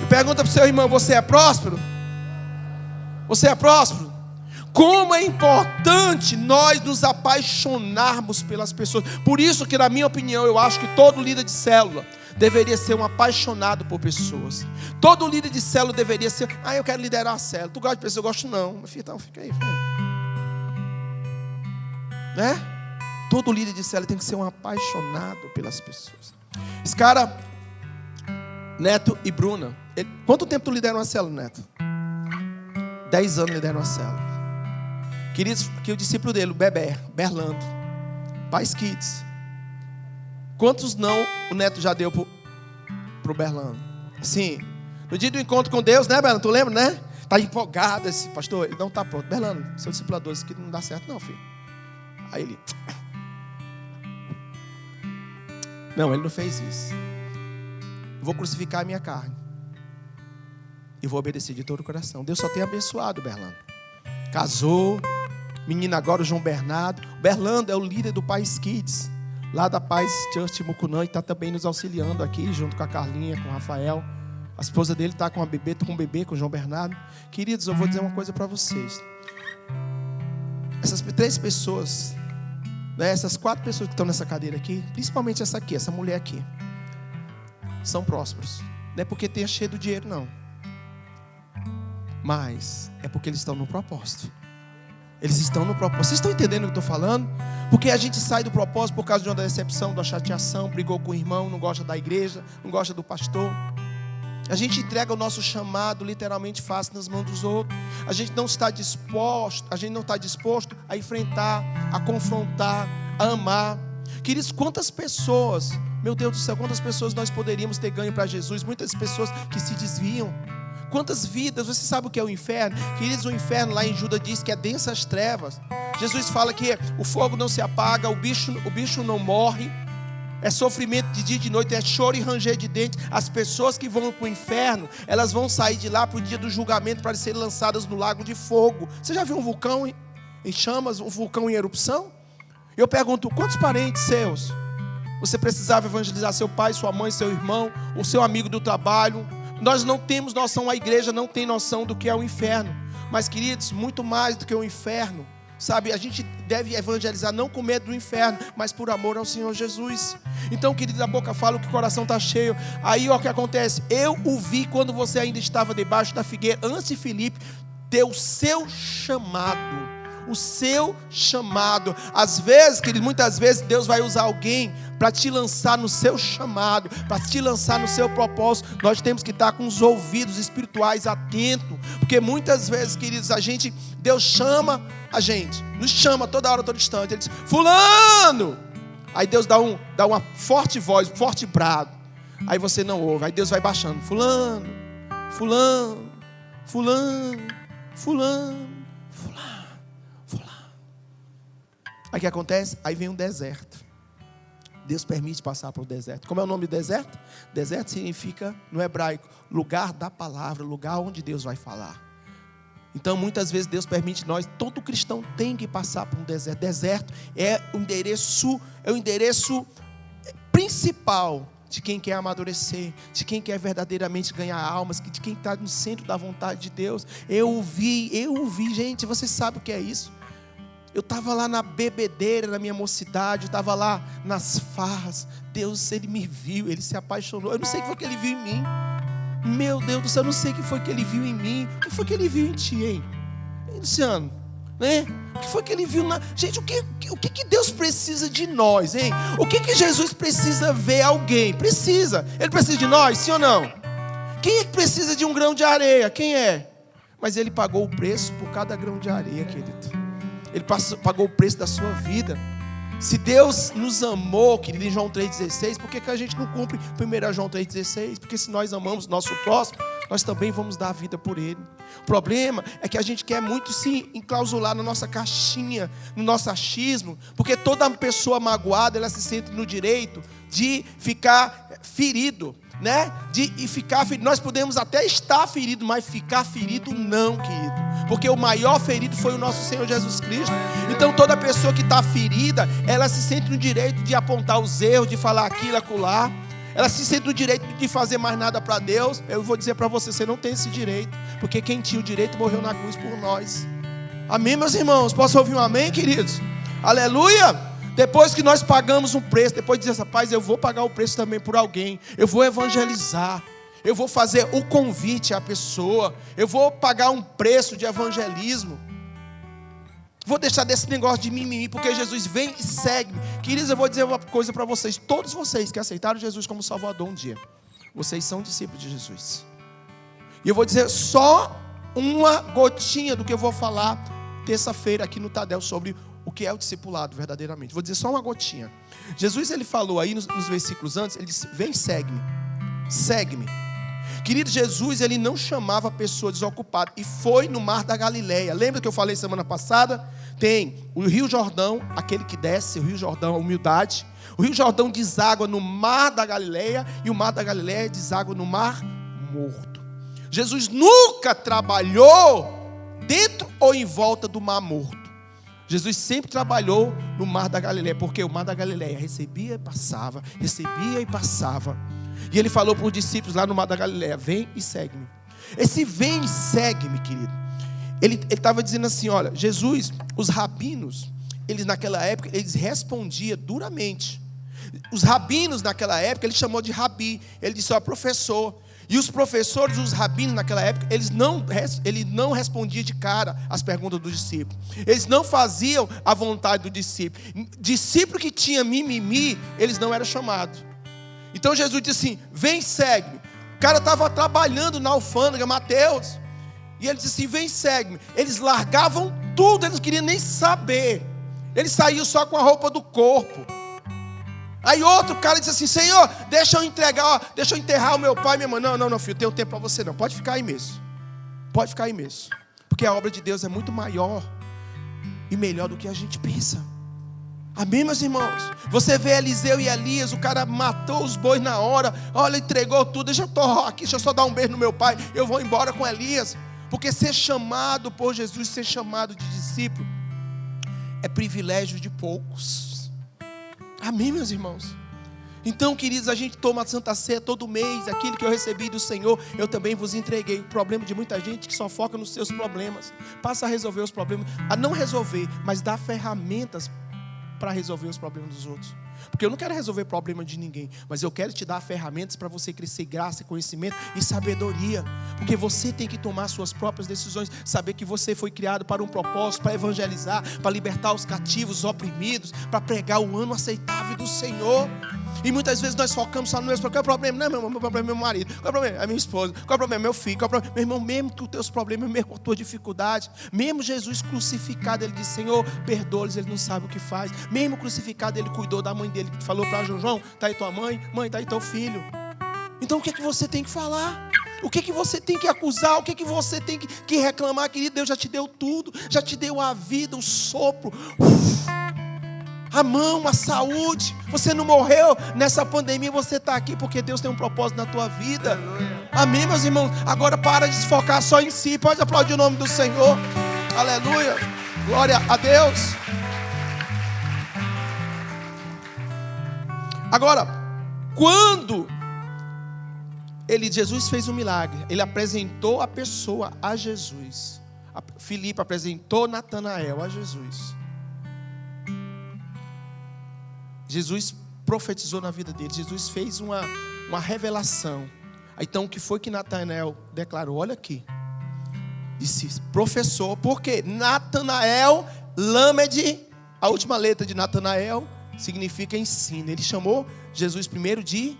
Pergunta para o seu irmão: você é próspero? Você é próspero? Como é importante nós nos apaixonarmos pelas pessoas. Por isso que, na minha opinião, eu acho que todo líder de célula deveria ser um apaixonado por pessoas. Todo líder de célula deveria ser: eu quero liderar a célula. Tu gosta de pessoas? Eu gosto não. Então fica aí, filho. Né? Todo líder de célula tem que ser um apaixonado pelas pessoas. Esse cara, Neto e Bruna, quanto tempo tu lidera uma célula, Neto? 10 anos lidera uma célula. Queridos, aqui o discípulo dele, o Berlando, Paz Kids. Quantos não o Neto já deu pro Berlando? Assim, no dia do encontro com Deus, né, Berlando? Tu lembra, né? Tá empolgado esse pastor, ele não tá pronto. Berlando, seu discipulador, isso aqui não dá certo não, filho. Aí ele... Não, ele não fez isso. Vou crucificar a minha carne e vou obedecer de todo o coração. Deus só tem abençoado o Berlando. Casou, menina agora, o João Bernardo. O Berlando é o líder do Paz Kids, lá da Paz Church Mucunã, e está também nos auxiliando aqui, junto com a Carlinha, com o Rafael. A esposa dele está com a bebê, com o bebê, com o João Bernardo. Queridos, eu vou dizer uma coisa para vocês. Essas 3 pessoas, né, essas 4 pessoas que estão nessa cadeira aqui, principalmente essa aqui, essa mulher aqui, são prósperos. Não é porque tenha cheio do dinheiro, não. Mas é porque eles estão no propósito. Eles estão no propósito. Vocês estão entendendo o que eu estou falando? Porque a gente sai do propósito por causa de uma decepção, da chateação, brigou com o irmão, não gosta da igreja, não gosta do pastor. A gente entrega o nosso chamado literalmente fácil nas mãos dos outros. A gente não está disposto a enfrentar, a confrontar, a amar. Queridos, quantas pessoas, meu Deus do céu, quantas pessoas nós poderíamos ter ganho para Jesus? Muitas pessoas que se desviam. Quantas vidas, você sabe o que é o inferno? Queridos, o inferno lá em Judas diz que é densas trevas. Jesus fala que o fogo não se apaga, o bicho não morre. É sofrimento de dia e de noite, é choro e ranger de dentes. As pessoas que vão para o inferno, elas vão sair de lá para o dia do julgamento, para serem lançadas no lago de fogo. Você já viu um vulcão em chamas, um vulcão em erupção? Eu pergunto, quantos parentes seus você precisava evangelizar? Seu pai, sua mãe, seu irmão, o seu amigo do trabalho? Nós não temos noção, a igreja não tem noção do que é o inferno. Mas, queridos, muito mais do que o inferno, sabe, a gente deve evangelizar não com medo do inferno, mas por amor ao Senhor Jesus. Então, querido, a boca fala, o que o coração está cheio. Aí, ó, o que acontece? Eu o vi quando você ainda estava debaixo da figueira, antes de Filipe ter o seu chamado. o seu chamado. Às vezes, querido, muitas vezes Deus vai usar alguém para te lançar no seu chamado, para te lançar no seu propósito. Nós temos que estar com os ouvidos espirituais atentos, porque muitas vezes, queridos, Deus chama a gente, nos chama toda hora, todo instante. Ele diz: fulano! Aí Deus dá uma forte voz, um forte brado. Aí você não ouve, aí Deus vai baixando: fulano, fulano, fulano, fulano, fulano, fulano. Aí o que acontece? Aí vem um deserto. Deus permite passar para o deserto. Como é o nome do deserto? Deserto significa, no hebraico, lugar da palavra, lugar onde Deus vai falar. Então, muitas vezes Deus permite nós, todo cristão tem que passar por um deserto. Deserto é o endereço principal de quem quer amadurecer, de quem quer verdadeiramente ganhar almas, de quem está no centro da vontade de Deus. Eu ouvi, gente, você sabe o que é isso? Eu estava lá na bebedeira, na minha mocidade, eu estava lá nas farras. Deus, Ele me viu, Ele se apaixonou. Eu não sei o que foi que Ele viu em mim. Meu Deus do céu, eu não sei o que foi que Ele viu em mim. O que foi que Ele viu em ti, hein? Luciano, né? O que foi que Ele viu na... Gente, o que Deus precisa de nós, hein? O que Jesus precisa ver alguém? Precisa. Ele precisa de nós, sim ou não? Quem é que precisa de um grão de areia? Quem é? Mas Ele pagou o preço por cada grão de areia, querido. Ele pagou o preço da sua vida. Se Deus nos amou, querido, em João 3,16, por que a gente não cumpre 1 João 3,16? Porque se nós amamos o nosso próximo, nós também vamos dar a vida por ele. O problema é que a gente quer muito se enclausular na nossa caixinha, no nosso achismo, porque toda pessoa magoada, ela se sente no direito de ficar ferido, né? Nós podemos até estar ferido, mas ficar ferido não, querido, porque o maior ferido foi o nosso Senhor Jesus Cristo. Então toda pessoa que está ferida, ela se sente no direito de apontar os erros, de falar aquilo, acolá. Ela se sente no direito de fazer mais nada para Deus. Eu vou dizer para você, você não tem esse direito, porque quem tinha o direito morreu na cruz por nós. Amém, meus irmãos? Posso ouvir um amém, queridos? Aleluia! Depois que nós pagamos um preço, depois de dizer: rapaz, eu vou pagar o preço também por alguém, eu vou evangelizar, eu vou fazer o convite à pessoa, eu vou pagar um preço de evangelismo, vou deixar desse negócio de mimimi, porque Jesus vem e segue-me. Queridos, eu vou dizer uma coisa para vocês: todos vocês que aceitaram Jesus como Salvador um dia, vocês são discípulos de Jesus. E eu vou dizer só uma gotinha do que eu vou falar terça-feira aqui no Tadel sobre o que é o discipulado verdadeiramente. Vou dizer só uma gotinha. Jesus, ele falou aí nos versículos antes, ele disse: vem, segue-me. Segue-me. Querido, Jesus, ele não chamava a pessoa desocupada. E foi no mar da Galileia. Lembra que eu falei semana passada? Tem o Rio Jordão, aquele que desce, o Rio Jordão, a humildade. O Rio Jordão deságua no mar da Galileia, e o mar da Galileia deságua no mar morto. Jesus nunca trabalhou dentro ou em volta do mar morto. Jesus sempre trabalhou no mar da Galileia, porque o mar da Galileia recebia e passava, recebia e passava. E ele falou para os discípulos lá no mar da Galileia: vem e segue-me. Esse vem e segue-me, querido, ele estava dizendo assim: olha, Jesus, os rabinos, eles naquela época, eles respondiam duramente. Os rabinos naquela época, ele chamou de rabi, ele disse: ó, professor. E os professores, os rabinos naquela época, ele não respondia de cara as perguntas dos discípulos. Eles não faziam a vontade do discípulo. Discípulo que tinha mimimi, eles não eram chamados. Então Jesus disse assim: vem, segue-me. O cara estava trabalhando na alfândega, Mateus, e ele disse assim: vem, segue-me. Eles largavam tudo, eles não queriam nem saber. Eles saíam só com a roupa do corpo. Aí outro cara disse assim: Senhor, deixa eu enterrar o meu pai e minha mãe. Não, filho, tenho tempo para você não. Pode ficar aí mesmo. Pode ficar aí mesmo. Porque a obra de Deus é muito maior e melhor do que a gente pensa. Amém, meus irmãos? Você vê Eliseu e Elias, o cara matou os bois na hora. Olha, entregou tudo. Deixa eu só dar um beijo no meu pai. Eu vou embora com Elias. Porque ser chamado por Jesus, ser chamado de discípulo, é privilégio de poucos. Amém, meus irmãos? Então, queridos, a gente toma a Santa Ceia todo mês. Aquilo que eu recebi do Senhor, eu também vos entreguei. O problema de muita gente que só foca nos seus problemas. Passa a resolver os problemas. A não resolver, mas dar ferramentas para resolver os problemas dos outros. Porque eu não quero resolver problema de ninguém, mas eu quero te dar ferramentas para você crescer em graça, conhecimento e sabedoria. Porque você tem que tomar suas próprias decisões, saber que você foi criado para um propósito, para evangelizar, para libertar os cativos, os oprimidos, para pregar o ano aceitável do Senhor. E muitas vezes nós focamos só no meu problema. Qual é o problema? Não, meu problema é meu marido. Qual é o problema? É minha esposa. Qual é o problema? É meu filho. Qual é o problema? Meu irmão, mesmo que os teus problemas, mesmo com a tua dificuldade, mesmo Jesus crucificado, ele disse: Senhor, perdoa-lhes, ele não sabe o que faz. Mesmo crucificado, ele cuidou da mãe dele, falou para João: está aí tua mãe, mãe, está aí teu filho. Então o que é que você tem que falar? O que é que você tem que acusar? O que é que você tem que reclamar? Querido, Deus já te deu tudo, já te deu a vida, o sopro, a mão, a saúde. Você não morreu nessa pandemia, você está aqui porque Deus tem um propósito na tua vida. Aleluia. Amém, meus irmãos? Agora para de se focar só em si. Pode aplaudir o nome do Senhor. Aleluia. Glória a Deus. Agora, quando Jesus fez um milagre, ele apresentou a pessoa a Jesus. Filipe apresentou Natanael a Jesus. Jesus profetizou na vida dele. Jesus fez uma revelação. Então o que foi que Natanael declarou? Olha aqui. Disse, professor, porque Natanael, Lamed, a última letra de Natanael significa ensino. Ele chamou Jesus primeiro de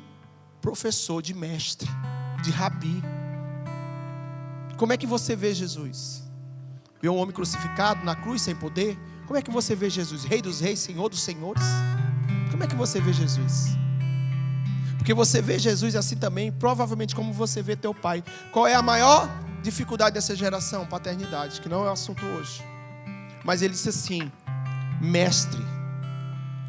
professor, de mestre, de rabi. Como é que você vê Jesus? Vê um homem crucificado na cruz sem poder? Como é que você vê Jesus? Rei dos reis, Senhor dos senhores? Como é que você vê Jesus? Porque você vê Jesus assim também, provavelmente como você vê teu pai. Qual é a maior dificuldade dessa geração? Paternidade, que não é o assunto hoje. Mas ele disse assim: mestre,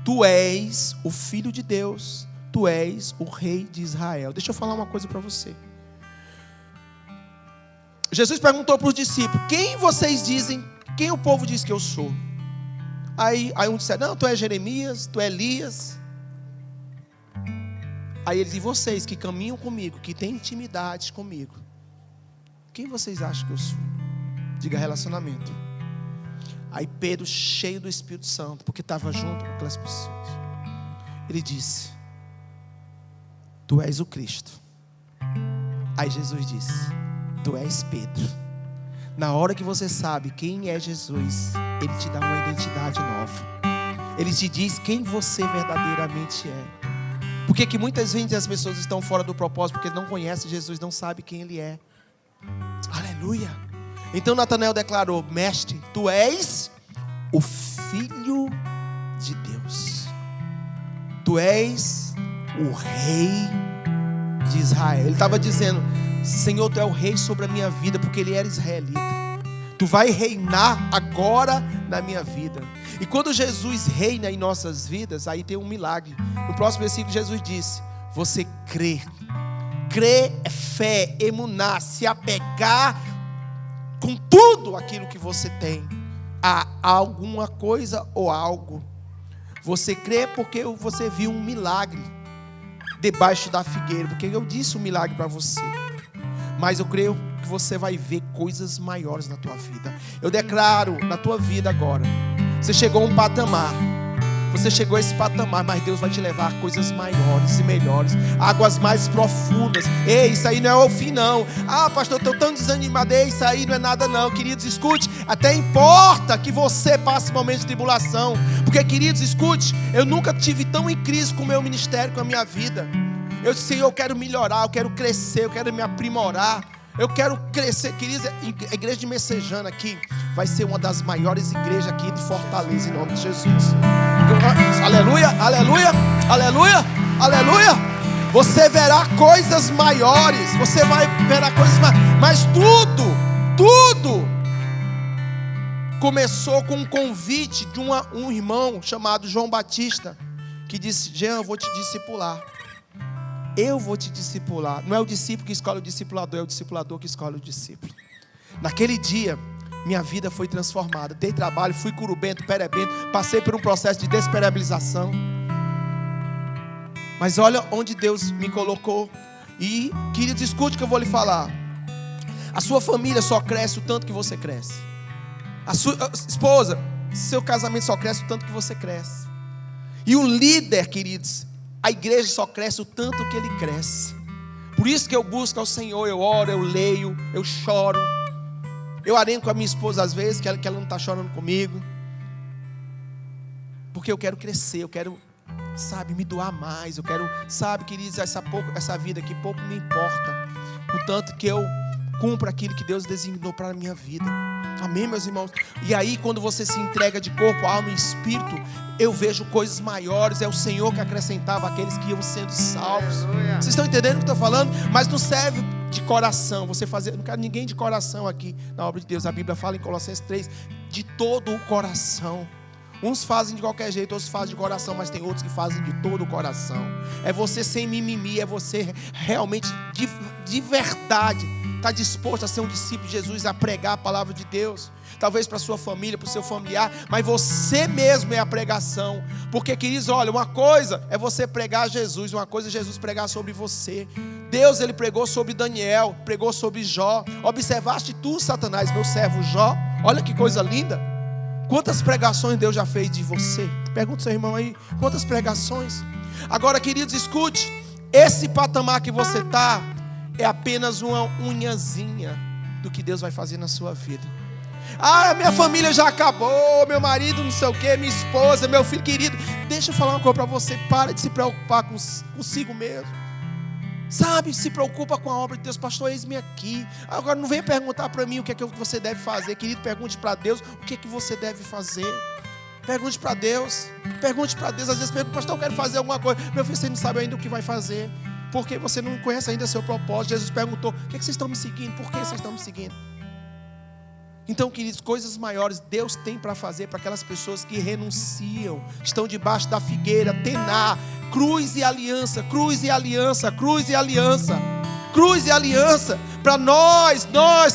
tu és o Filho de Deus, tu és o Rei de Israel. Deixa eu falar uma coisa para você. Jesus perguntou para os discípulos: quem vocês dizem, quem o povo diz que eu sou? Aí um disse: não, tu és Jeremias, tu és Elias. Aí ele disse: vocês que caminham comigo, que têm intimidade comigo, quem vocês acham que eu sou? Diga: relacionamento. Aí Pedro, cheio do Espírito Santo, porque estava junto com aquelas pessoas, ele disse: tu és o Cristo. Aí Jesus disse: tu és Pedro. Na hora que você sabe quem é Jesus, ele te dá uma identidade nova. Ele te diz quem você verdadeiramente é. Por que muitas vezes as pessoas estão fora do propósito? Porque não conhecem Jesus, não sabem quem ele é. Aleluia. Então Natanael declarou: mestre, tu és o Filho de Deus. Tu és o Rei de Israel. Ele estava dizendo: Senhor, tu é o rei sobre a minha vida, porque ele era israelita. Tu vai reinar agora na minha vida. E quando Jesus reina em nossas vidas, aí tem um milagre. No próximo versículo Jesus disse: você crê. Crer é fé, emuná, se apegar com tudo aquilo que você tem a alguma coisa ou algo. Você crê porque você viu um milagre debaixo da figueira, porque eu disse um milagre para você. Mas eu creio que você vai ver coisas maiores na tua vida. Eu declaro na tua vida agora: você chegou a um patamar. Você chegou a esse patamar, mas Deus vai te levar a coisas maiores e melhores, águas mais profundas. Ei, isso aí não é o fim não. Ah, pastor, estou tão desanimado. Ei, isso aí não é nada não. Queridos, escute. Até importa que você passe momentos de tribulação. Porque, queridos, escute. Eu nunca tive tão em crise com o meu ministério, com a minha vida. Eu disse: Senhor, eu quero melhorar, eu quero crescer, eu quero me aprimorar. Eu quero crescer. Queridos, a igreja de Messejana aqui vai ser uma das maiores igrejas aqui de Fortaleza, em nome de Jesus. Aleluia, aleluia, aleluia, aleluia. Você verá coisas maiores. Você vai ver coisas maiores. Mas tudo começou com um convite de um irmão chamado João Batista, que disse: Jean, eu vou te discipular. Eu vou te discipular. Não é o discípulo que escolhe o discipulador, é o discipulador que escolhe o discípulo. Naquele dia, minha vida foi transformada. Dei trabalho, fui curubento, perebento, passei por um processo de desperabilização. Mas olha onde Deus me colocou. E, queridos, escute o que eu vou lhe falar. A sua família só cresce o tanto que você cresce. A sua esposa, seu casamento só cresce o tanto que você cresce. E o líder, queridos, a igreja só cresce o tanto que ele cresce. Por isso que eu busco ao Senhor, eu oro, eu leio, eu choro. Eu arengo com a minha esposa às vezes, que ela não está chorando comigo. Porque eu quero crescer, eu quero, me doar mais. Eu quero, queridos, essa vida aqui pouco me importa. Contanto que eu cumpra aquilo que Deus designou para a minha vida. Amém, meus irmãos? E aí, quando você se entrega de corpo, alma e espírito, eu vejo coisas maiores. É o Senhor que acrescentava aqueles que iam sendo salvos. Vocês estão entendendo o que eu estou falando? Mas não serve de coração. Não quero ninguém de coração aqui na obra de Deus. A Bíblia fala em Colossenses 3, de todo o coração. Uns fazem de qualquer jeito, outros fazem de coração, mas tem outros que fazem de todo o coração. É você sem mimimi, é você realmente de verdade está disposto a ser um discípulo de Jesus, a pregar a palavra de Deus. Talvez para a sua família, para o seu familiar, mas você mesmo é a pregação. Porque, queridos, olha, uma coisa é você pregar Jesus, uma coisa é Jesus pregar sobre você. Deus, ele pregou sobre Daniel, pregou sobre Jó. Observaste tu, Satanás, meu servo Jó? Olha que coisa linda. Quantas pregações Deus já fez de você? Pergunta ao seu irmão aí, quantas pregações? Agora, queridos, escute. Esse patamar que você está é apenas uma unhazinha do que Deus vai fazer na sua vida. Minha família já acabou, meu marido não sei o que, minha esposa, meu filho querido. Deixa eu falar uma coisa para você. Para de se preocupar consigo mesmo. Se preocupa com a obra de Deus. Pastor, eis-me aqui. Agora não venha perguntar para mim o que é que você deve fazer. Querido, pergunte para Deus o que é que você deve fazer. Pergunte para Deus. Pergunte para Deus. Às vezes pergunta, pastor, eu quero fazer alguma coisa. Meu filho, você não sabe ainda o que vai fazer, porque você não conhece ainda seu propósito. Jesus perguntou, o que é que vocês estão me seguindo? Por que vocês estão me seguindo? Então, queridos, coisas maiores Deus tem para fazer para aquelas pessoas que renunciam, estão debaixo da figueira, tenar, cruz e aliança, cruz e aliança, cruz e aliança, cruz e aliança. Para nós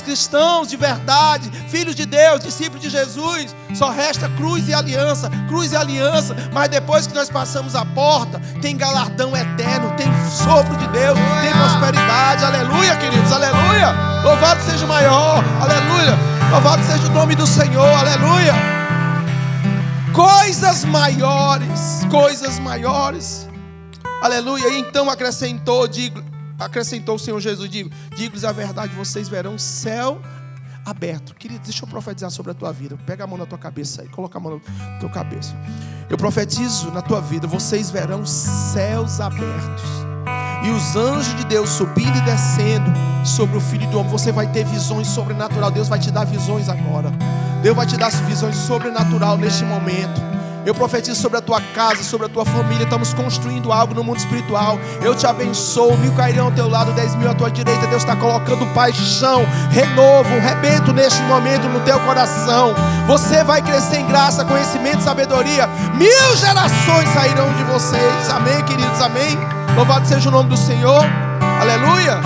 cristãos de verdade, filhos de Deus, discípulos de Jesus, só resta cruz e aliança, mas depois que nós passamos a porta, tem galardão eterno, tem sopro de Deus, tem prosperidade. Aleluia, queridos, aleluia, louvado seja o maior, aleluia, louvado seja o nome do Senhor, aleluia. Coisas maiores, aleluia. E então acrescentou o Senhor Jesus, digo-lhes a verdade, vocês verão o céu aberto. Querido, deixa eu profetizar sobre a tua vida. Pega a mão na tua cabeça aí, coloca a mão na tua cabeça. Eu profetizo na tua vida, vocês verão céus abertos e os anjos de Deus subindo e descendo sobre o Filho do Homem. Você vai ter visões sobrenaturais. Deus vai te dar visões agora. Deus vai te dar visões sobrenaturais neste momento. Eu profetizo sobre a tua casa, sobre a tua família. Estamos construindo algo no mundo espiritual. Eu te abençoo. 1000 cairão ao teu lado, 10.000 à tua direita. Deus está colocando paixão, renovo, rebento neste momento no teu coração. Você vai crescer em graça, conhecimento, sabedoria. 1000 gerações sairão de vocês. Amém, queridos, amém. Louvado seja o nome do Senhor. Aleluia,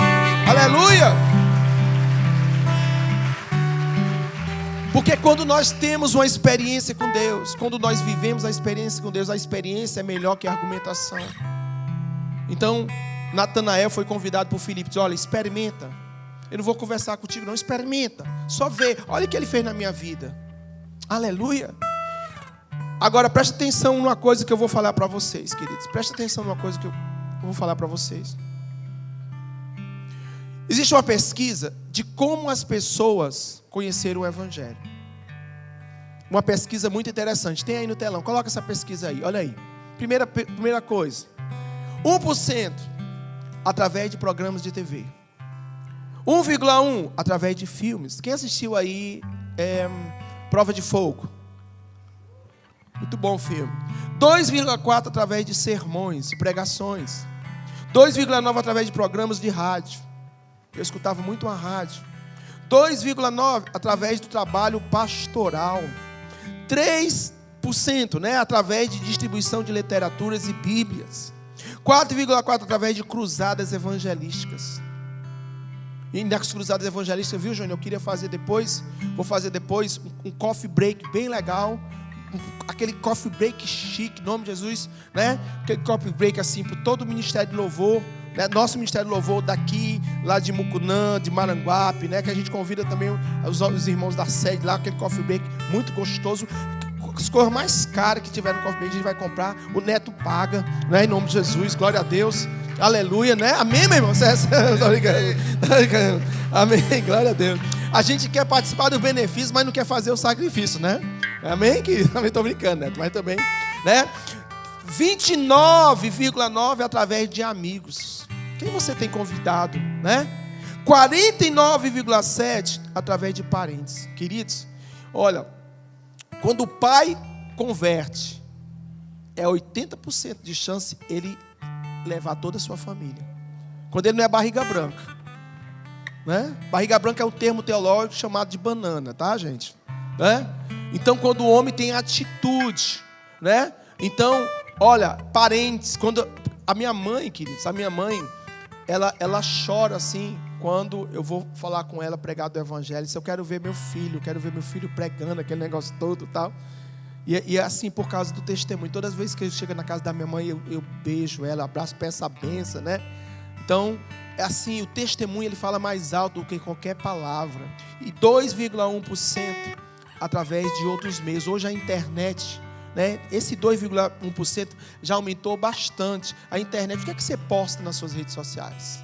aleluia. Porque quando nós temos uma experiência com Deus, quando nós vivemos a experiência com Deus, a experiência é melhor que a argumentação. Então, Natanael foi convidado por Filipe, diz, olha, experimenta. Eu não vou conversar contigo não, experimenta. Só vê, olha o que ele fez na minha vida. Aleluia. Agora, presta atenção numa coisa que eu vou falar para vocês, queridos. Presta atenção numa coisa que eu vou falar para vocês. Existe uma pesquisa de como as pessoas conheceram o Evangelho. Uma pesquisa muito interessante. Tem aí no telão. Coloca essa pesquisa aí. Olha aí. Primeira coisa. 1% através de programas de TV. 1,1% através de filmes. Quem assistiu aí Prova de Fogo? Muito bom o filme. 2,4% através de sermões e pregações. 2,9% através de programas de rádio. Eu escutava muito a rádio. 2,9% através do trabalho pastoral. 3%, através de distribuição de literaturas e bíblias. 4,4% através de cruzadas evangelísticas. E nas cruzadas evangelísticas, viu, Júnior? Eu queria fazer depois, vou fazer depois um coffee break bem legal. Aquele coffee break chique, em nome de Jesus, Aquele coffee break assim, para todo o Ministério de Louvor. Nosso Ministério de Louvor daqui, lá de Mucunã, de Maranguape, que a gente convida também os irmãos da sede lá, aquele coffee break muito gostoso. As coisas mais caras que tiver no Coffee Break, a gente vai comprar. O Neto paga, né? Em nome de Jesus, glória a Deus. Aleluia, né? Amém, meu irmão? Tô brincando. Amém, glória a Deus. A gente quer participar do benefício, mas não quer fazer o sacrifício, né? Amém? Também tô brincando, Neto, mas também, né? 29,9 através de amigos. Quem você tem convidado, né? 49,7 através de parentes. Queridos, olha, quando o pai converte, é 80% de chance ele levar toda a sua família. Quando ele não é barriga branca, né? Barriga branca é um termo teológico chamado de banana, tá, gente? Né? Então, quando o homem tem atitude, né? Então, olha, parentes, quando a minha mãe, queridos, ela chora assim, quando eu vou falar com ela, pregar do evangelho. Se eu quero ver meu filho pregando aquele negócio todo e tal. E é assim por causa do testemunho. Todas as vezes que eu chego na casa da minha mãe, eu beijo ela, abraço, peço a benção, né? Então, é assim, o testemunho ele fala mais alto do que qualquer palavra. E 2,1% através de outros meios. Hoje a internet, né? Esse 2,1% já aumentou bastante. A internet, o que é que você posta nas suas redes sociais?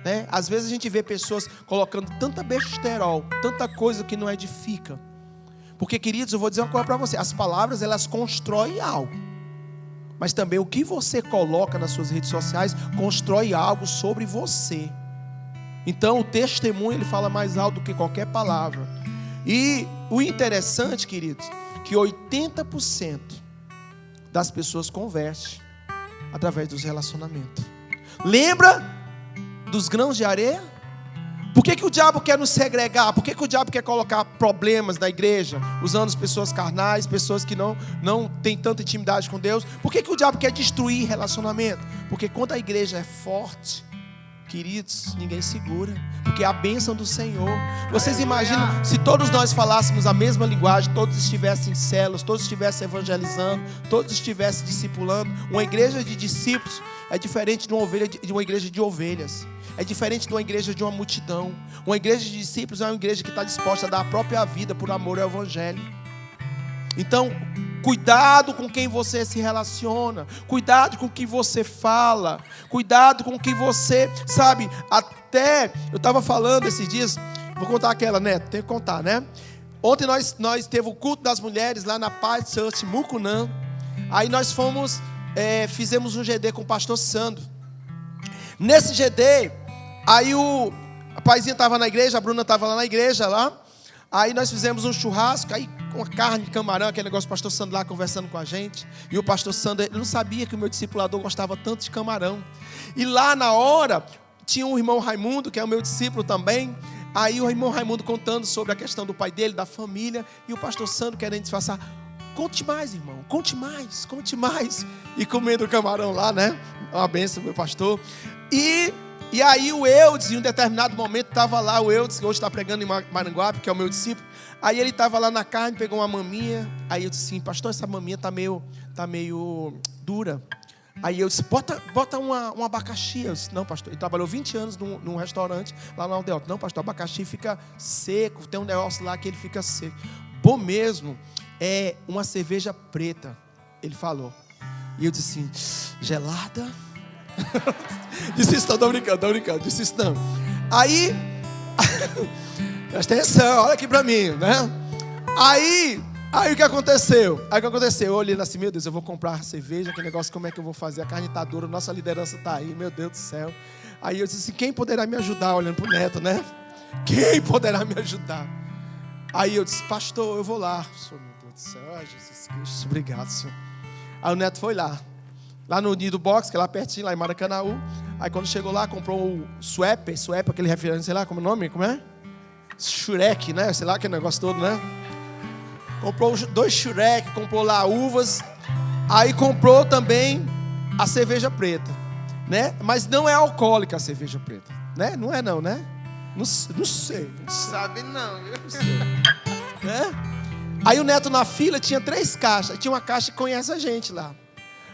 Né? Às vezes a gente vê pessoas colocando tanta besterol, tanta coisa que não edifica. Porque, queridos, eu vou dizer uma coisa para você. As palavras, elas constroem algo. Mas também o que você coloca nas suas redes sociais constrói algo sobre você. Então, o testemunho, ele fala mais alto do que qualquer palavra. E o interessante, queridos, que 80% das pessoas convertem através dos relacionamentos. Lembra dos grãos de areia? Por que o diabo quer nos segregar? Por que o diabo quer colocar problemas na igreja, usando as pessoas carnais, pessoas que não têm tanta intimidade com Deus? Por que o diabo quer destruir relacionamento? Porque quando a igreja é forte, queridos, ninguém segura, porque é a bênção do Senhor. Vocês imaginam se todos nós falássemos a mesma linguagem, todos estivessem em células, todos estivessem evangelizando, todos estivessem discipulando? Uma igreja de discípulos é diferente de uma igreja de ovelhas. É diferente de uma igreja de uma multidão. Uma igreja de discípulos é uma igreja que está disposta a dar a própria vida por amor ao evangelho. Então, cuidado com quem você se relaciona. Cuidado com o que você fala. Cuidado com o que você, sabe, até, eu estava falando esses dias, vou contar aquela, Neto, tenho que contar, né? Ontem nós teve o culto das mulheres lá na Paz Church, Mucunã. Aí nós fizemos um GD com o pastor Sandro. Nesse GD, aí o paizinho estava na igreja, a Bruna estava lá na igreja, lá. Aí nós fizemos um churrasco, aí com carne, camarão, aquele negócio, o pastor Sandro lá conversando com a gente. E o pastor Sandro, ele não sabia que o meu discipulador gostava tanto de camarão. E lá na hora, tinha um irmão Raimundo, que é o meu discípulo também. Aí o irmão Raimundo contando sobre a questão do pai dele, da família. E o pastor Sandro querendo disfarçar. Conte mais, irmão, conte mais, conte mais. E comendo camarão lá, né? Uma benção, meu pastor. E aí o Eudes, em um determinado momento, estava lá, o Eudes, que hoje está pregando em Maranguape, que é o meu discípulo. Aí ele estava lá na carne, pegou uma maminha. Aí eu disse assim, pastor, essa maminha está meio dura. Aí eu disse, bota um abacaxi. Eu disse, não, pastor. Ele trabalhou 20 anos num restaurante lá na Aldeota. Não, pastor, o abacaxi fica seco. Tem um negócio lá que ele fica seco. Bom mesmo é uma cerveja preta, ele falou. E eu disse assim, gelada? Disse isso, não, tô brincando. Disse isso não. Aí, presta atenção, olha aqui pra mim, né? Aí o que aconteceu? Eu olhei assim, meu Deus, eu vou comprar cerveja, que negócio, como é que eu vou fazer? A carne tá dura, nossa liderança tá aí, meu Deus do céu. Aí eu disse assim, quem poderá me ajudar? Olhando pro Neto, né? Quem poderá me ajudar? Aí eu disse, pastor, eu vou lá. Senhor, meu Deus do céu, ai, Jesus Cristo, obrigado, Senhor. Aí o Neto foi lá no Nido Box, que é lá pertinho, lá em Maracanaú. Aí quando chegou lá, comprou o Swap, aquele refrigerante, sei lá, como é o nome, como é? Shurek, né? Sei lá, aquele negócio todo, né? Comprou 2 Shurek, comprou lá uvas. Aí comprou também a cerveja preta, né? Mas não é alcoólica a cerveja preta, né? Não é não, né? Não sei. Sabe não, viu? Né? Aí o Neto na fila tinha 3 caixas. Tinha uma caixa que conhece a gente lá.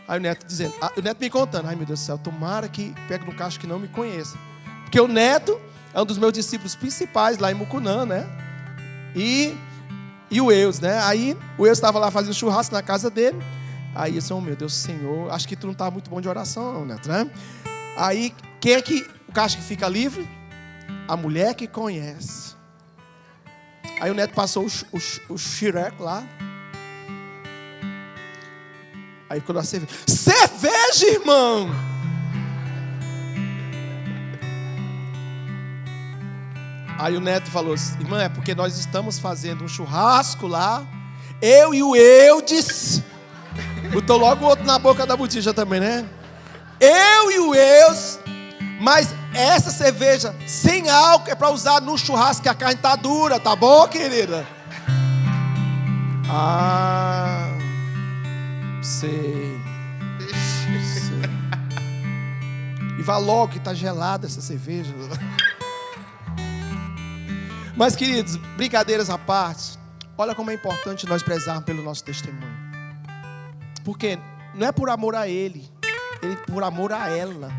Aí o Neto dizendo, o Neto me contando, ai meu Deus do céu, tomara que pegue no caixa que não me conheça. Porque o Neto é um dos meus discípulos principais lá em Mucunã, né? E e o Eus, né? Aí o Eus estava lá fazendo churrasco na casa dele. Aí eu disse, oh meu Deus, Senhor, acho que tu não está muito bom de oração não, Neto, né? Aí, quem é que o cara acha que fica livre? A mulher que conhece. Aí o Neto passou o xireco lá. Aí quando a cerveja... Cerveja, irmão! Aí o Neto falou assim, irmã, é porque nós estamos fazendo um churrasco lá. Eu e o Eudes. Botou logo o outro na boca da botija também, né? Eu e o Eus. Mas essa cerveja sem álcool é para usar no churrasco, que a carne tá dura, tá bom, querida? Ah, sei. E vá logo que tá gelada essa cerveja. Mas, queridos, brincadeiras à parte, olha como é importante nós prezarmos pelo nosso testemunho. Porque não é por amor a ele por amor a ela.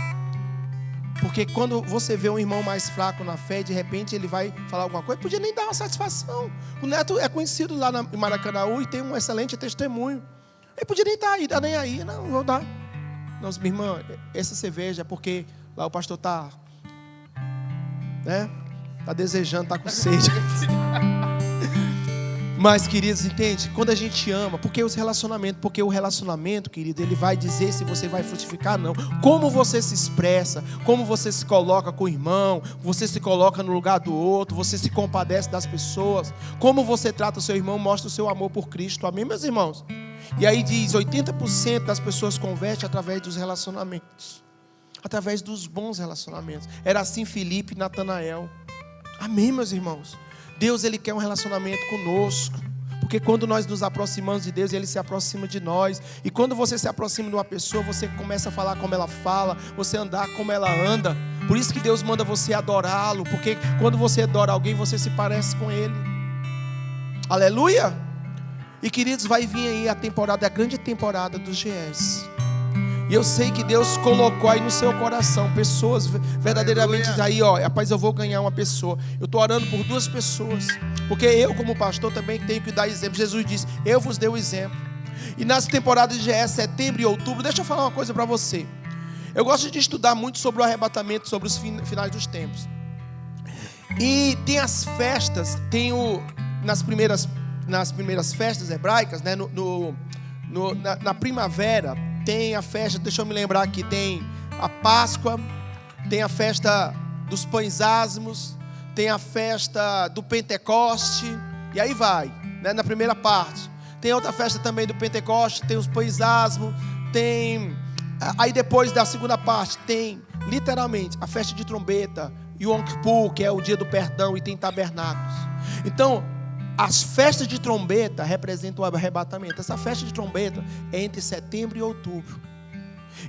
Porque quando você vê um irmão mais fraco na fé, de repente ele vai falar alguma coisa, podia nem dar uma satisfação. O Neto é conhecido lá em Maracanaú e tem um excelente testemunho. Ele podia nem estar aí, nem aí, não vou dar. Não, minha irmã, essa cerveja é porque lá o pastor está, né? Está desejando, está com sede. Mas, queridos, entende? Quando a gente ama, porque o relacionamento, querido, ele vai dizer se você vai frutificar ou não. Como você se expressa, como você se coloca com o irmão, você se coloca no lugar do outro, você se compadece das pessoas, como você trata o seu irmão, mostra o seu amor por Cristo. Amém, meus irmãos? E aí diz, 80% das pessoas convertem através dos relacionamentos, através dos bons relacionamentos. Era assim Filipe e Natanael. Amém, meus irmãos? Deus, Ele quer um relacionamento conosco. Porque quando nós nos aproximamos de Deus, Ele se aproxima de nós. E quando você se aproxima de uma pessoa, você começa a falar como ela fala, você andar como ela anda. Por isso que Deus manda você adorá-lo. Porque quando você adora alguém, você se parece com Ele. Aleluia! E, queridos, vai vir aí a grande temporada dos GS. E eu sei que Deus colocou aí no seu coração pessoas verdadeiramente aí, ó, rapaz, eu vou ganhar uma pessoa. Eu estou orando por 2 pessoas, porque eu como pastor também tenho que dar exemplo. Jesus disse, eu vos dei o exemplo. E nas temporadas de GS, setembro e outubro, deixa eu falar uma coisa para você. Eu gosto de estudar muito sobre o arrebatamento, sobre os finais dos tempos. E tem as festas, nas primeiras festas hebraicas, né, na primavera, tem a festa, deixa eu me lembrar aqui, tem a Páscoa, tem a festa dos pães asmos, tem a festa do Pentecoste, e aí vai, né, na primeira parte. Tem outra festa também do Pentecoste, tem os pães asmos, tem... Aí depois da segunda parte tem, literalmente, a festa de trombeta, Yom Kippur, que é o dia do perdão, e tem tabernáculos. Então, as festas de trombeta representam o arrebatamento. Essa festa de trombeta é entre setembro e outubro.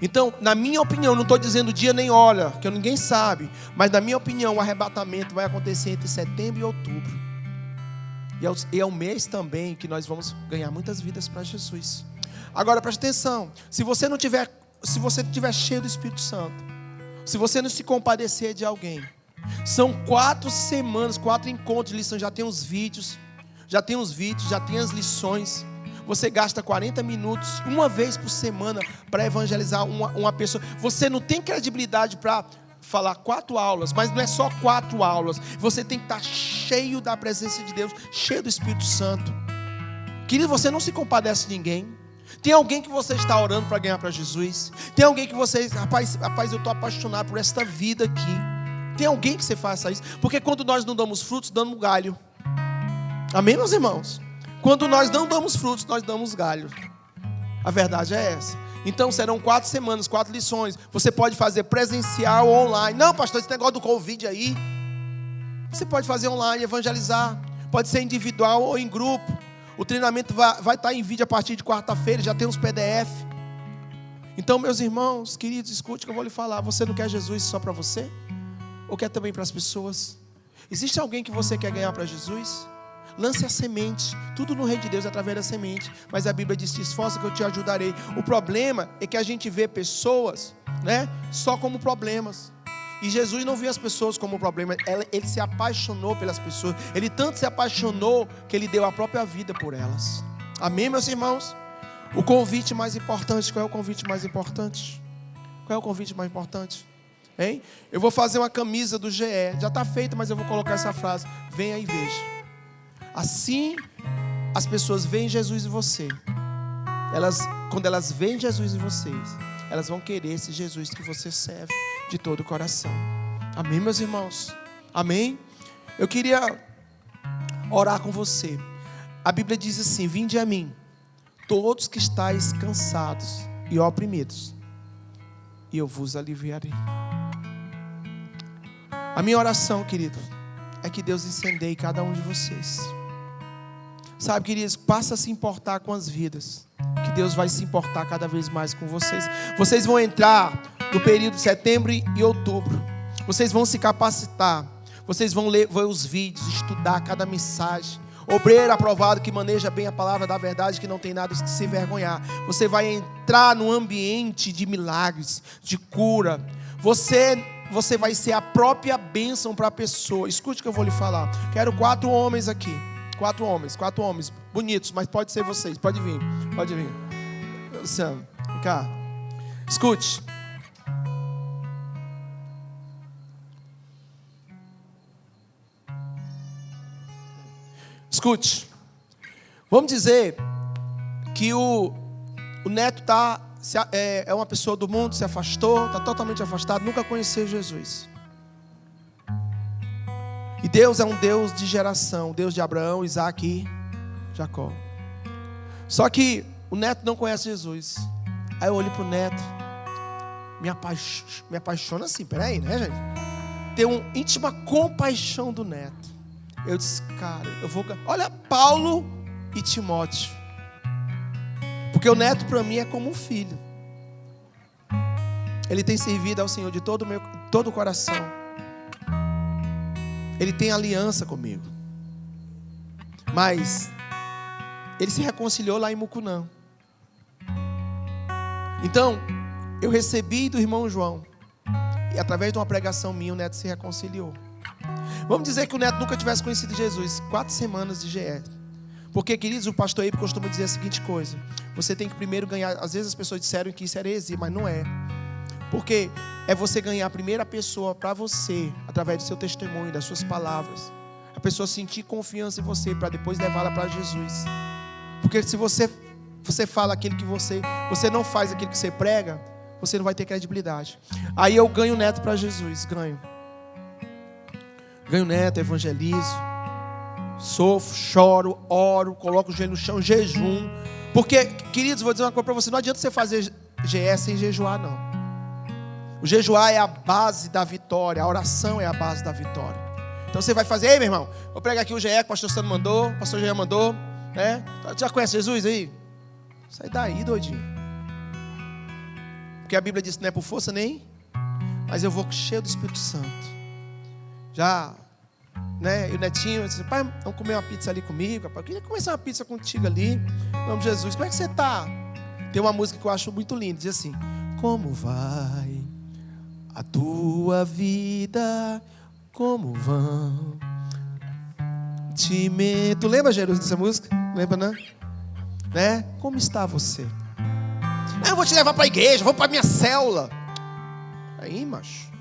Então, na minha opinião, não estou dizendo dia nem hora, que ninguém sabe, mas na minha opinião, o arrebatamento vai acontecer entre setembro e outubro. E é o mês também que nós vamos ganhar muitas vidas para Jesus. Agora, preste atenção, se você não estiver cheio do Espírito Santo, se você não se compadecer de alguém, são 4 semanas, 4 encontros de lição, já tem os vídeos, já tem as lições. Você gasta 40 minutos, uma vez por semana, para evangelizar uma pessoa. Você não tem credibilidade para falar 4 aulas, mas não é só 4 aulas. Você tem que estar cheio da presença de Deus, cheio do Espírito Santo. Querido, você não se compadece de ninguém. Tem alguém que você está orando para ganhar para Jesus? Tem alguém que você, rapaz, eu estou apaixonado por esta vida aqui. Tem alguém que você faça isso? Porque quando nós não damos frutos, damos galho. Amém, meus irmãos? Quando nós não damos frutos, nós damos galho. A verdade é essa. Então serão 4 semanas, 4 lições. Você pode fazer presencial ou online. Não, pastor, esse negócio do Covid aí. Você pode fazer online, evangelizar. Pode ser individual ou em grupo. O treinamento vai estar em vídeo a partir de quarta-feira. Já tem uns PDF. Então, meus irmãos, queridos, escute o que eu vou lhe falar. Você não quer Jesus só para você? Ou quer também para as pessoas? Existe alguém que você quer ganhar para Jesus? Lance a semente. Tudo no reino de Deus é através da semente. Mas a Bíblia diz, te esforça que eu te ajudarei. O problema é que a gente vê pessoas, né, só como problemas. E Jesus não viu as pessoas como um problema. Ele se apaixonou pelas pessoas. Ele tanto se apaixonou que ele deu a própria vida por elas. Amém, meus irmãos? O convite mais importante. Qual é o convite mais importante? Qual é o convite mais importante? Hein? Eu vou fazer uma camisa do GE. Já está feita, mas eu vou colocar essa frase. Venha e veja. Assim, as pessoas veem Jesus em você. Quando elas veem Jesus em vocês, elas vão querer esse Jesus que você serve de todo o coração. Amém, meus irmãos? Amém? Eu queria orar com você. A Bíblia diz assim: vinde a mim, todos que estáis cansados e oprimidos, e eu vos aliviarei. A minha oração, querido, é que Deus incendeie cada um de vocês. Sabe, queridos, passa a se importar com as vidas, que Deus vai se importar cada vez mais com vocês. Vocês vão entrar no período de setembro e outubro. Vocês vão se capacitar. Vocês vão ler os vídeos, estudar cada mensagem. Obreiro aprovado que maneja bem a palavra da verdade, que não tem nada que se envergonhar. Você vai entrar num ambiente de milagres, de cura. Você vai ser a própria bênção para a pessoa. Escute o que eu vou lhe falar. Quero 4 homens aqui. 4 homens, bonitos, mas pode ser vocês, pode vir. Luciano, vem cá. Escute. Vamos dizer que o neto é uma pessoa do mundo, se afastou, está totalmente afastado, nunca conheceu Jesus. E Deus é um Deus de geração, Deus de Abraão, Isaac e Jacó. Só que o neto não conhece Jesus. Aí eu olho para o neto, me apaixona assim, peraí, né, gente? Ter uma íntima compaixão do neto. Eu disse, cara, olha Paulo e Timóteo. Porque o neto para mim é como um filho. Ele tem servido ao Senhor de todo o coração. Ele tem aliança comigo. Mas ele se reconciliou lá em Mucunã. Então, eu recebi do irmão João. E através de uma pregação minha, o neto se reconciliou. Vamos dizer que o neto nunca tivesse conhecido Jesus. 4 semanas de GE. Porque, queridos, o pastor Eibe costuma dizer a seguinte coisa: você tem que primeiro ganhar. Às vezes as pessoas disseram que isso era heresia, mas não é. Porque é você ganhar a primeira pessoa para você, através do seu testemunho, das suas palavras. A pessoa sentir confiança em você, para depois levá-la para Jesus. Porque se você fala aquilo que você não faz aquilo que você prega, você não vai ter credibilidade. Aí eu ganho o neto para Jesus, ganho o neto, evangelizo, sofro, choro, oro, coloco o joelho no chão, jejum. Porque, queridos, vou dizer uma coisa para você: não adianta você fazer GE sem jejuar, não. O jejuar é a base da vitória. A oração é a base da vitória. Então você vai fazer: ei, meu irmão, vou pregar aqui o GE que o pastor Sano mandou, o pastor Jean mandou, né? Já conhece Jesus aí? Sai daí, doidinho. Porque a Bíblia diz que não é por força nem, mas eu vou cheio do Espírito Santo. Já, né? E o netinho disse: pai, vamos comer uma pizza ali comigo. Papai, eu queria começar uma pizza contigo ali. Em nome de Jesus. Como é que você está? Tem uma música que eu acho muito linda, diz assim: como vai a tua vida, como vão? Tu lembra, Jesus, dessa música? Lembra, não? Né? Como está você? Eu vou te levar para a igreja, vou para a minha célula. Aí, macho,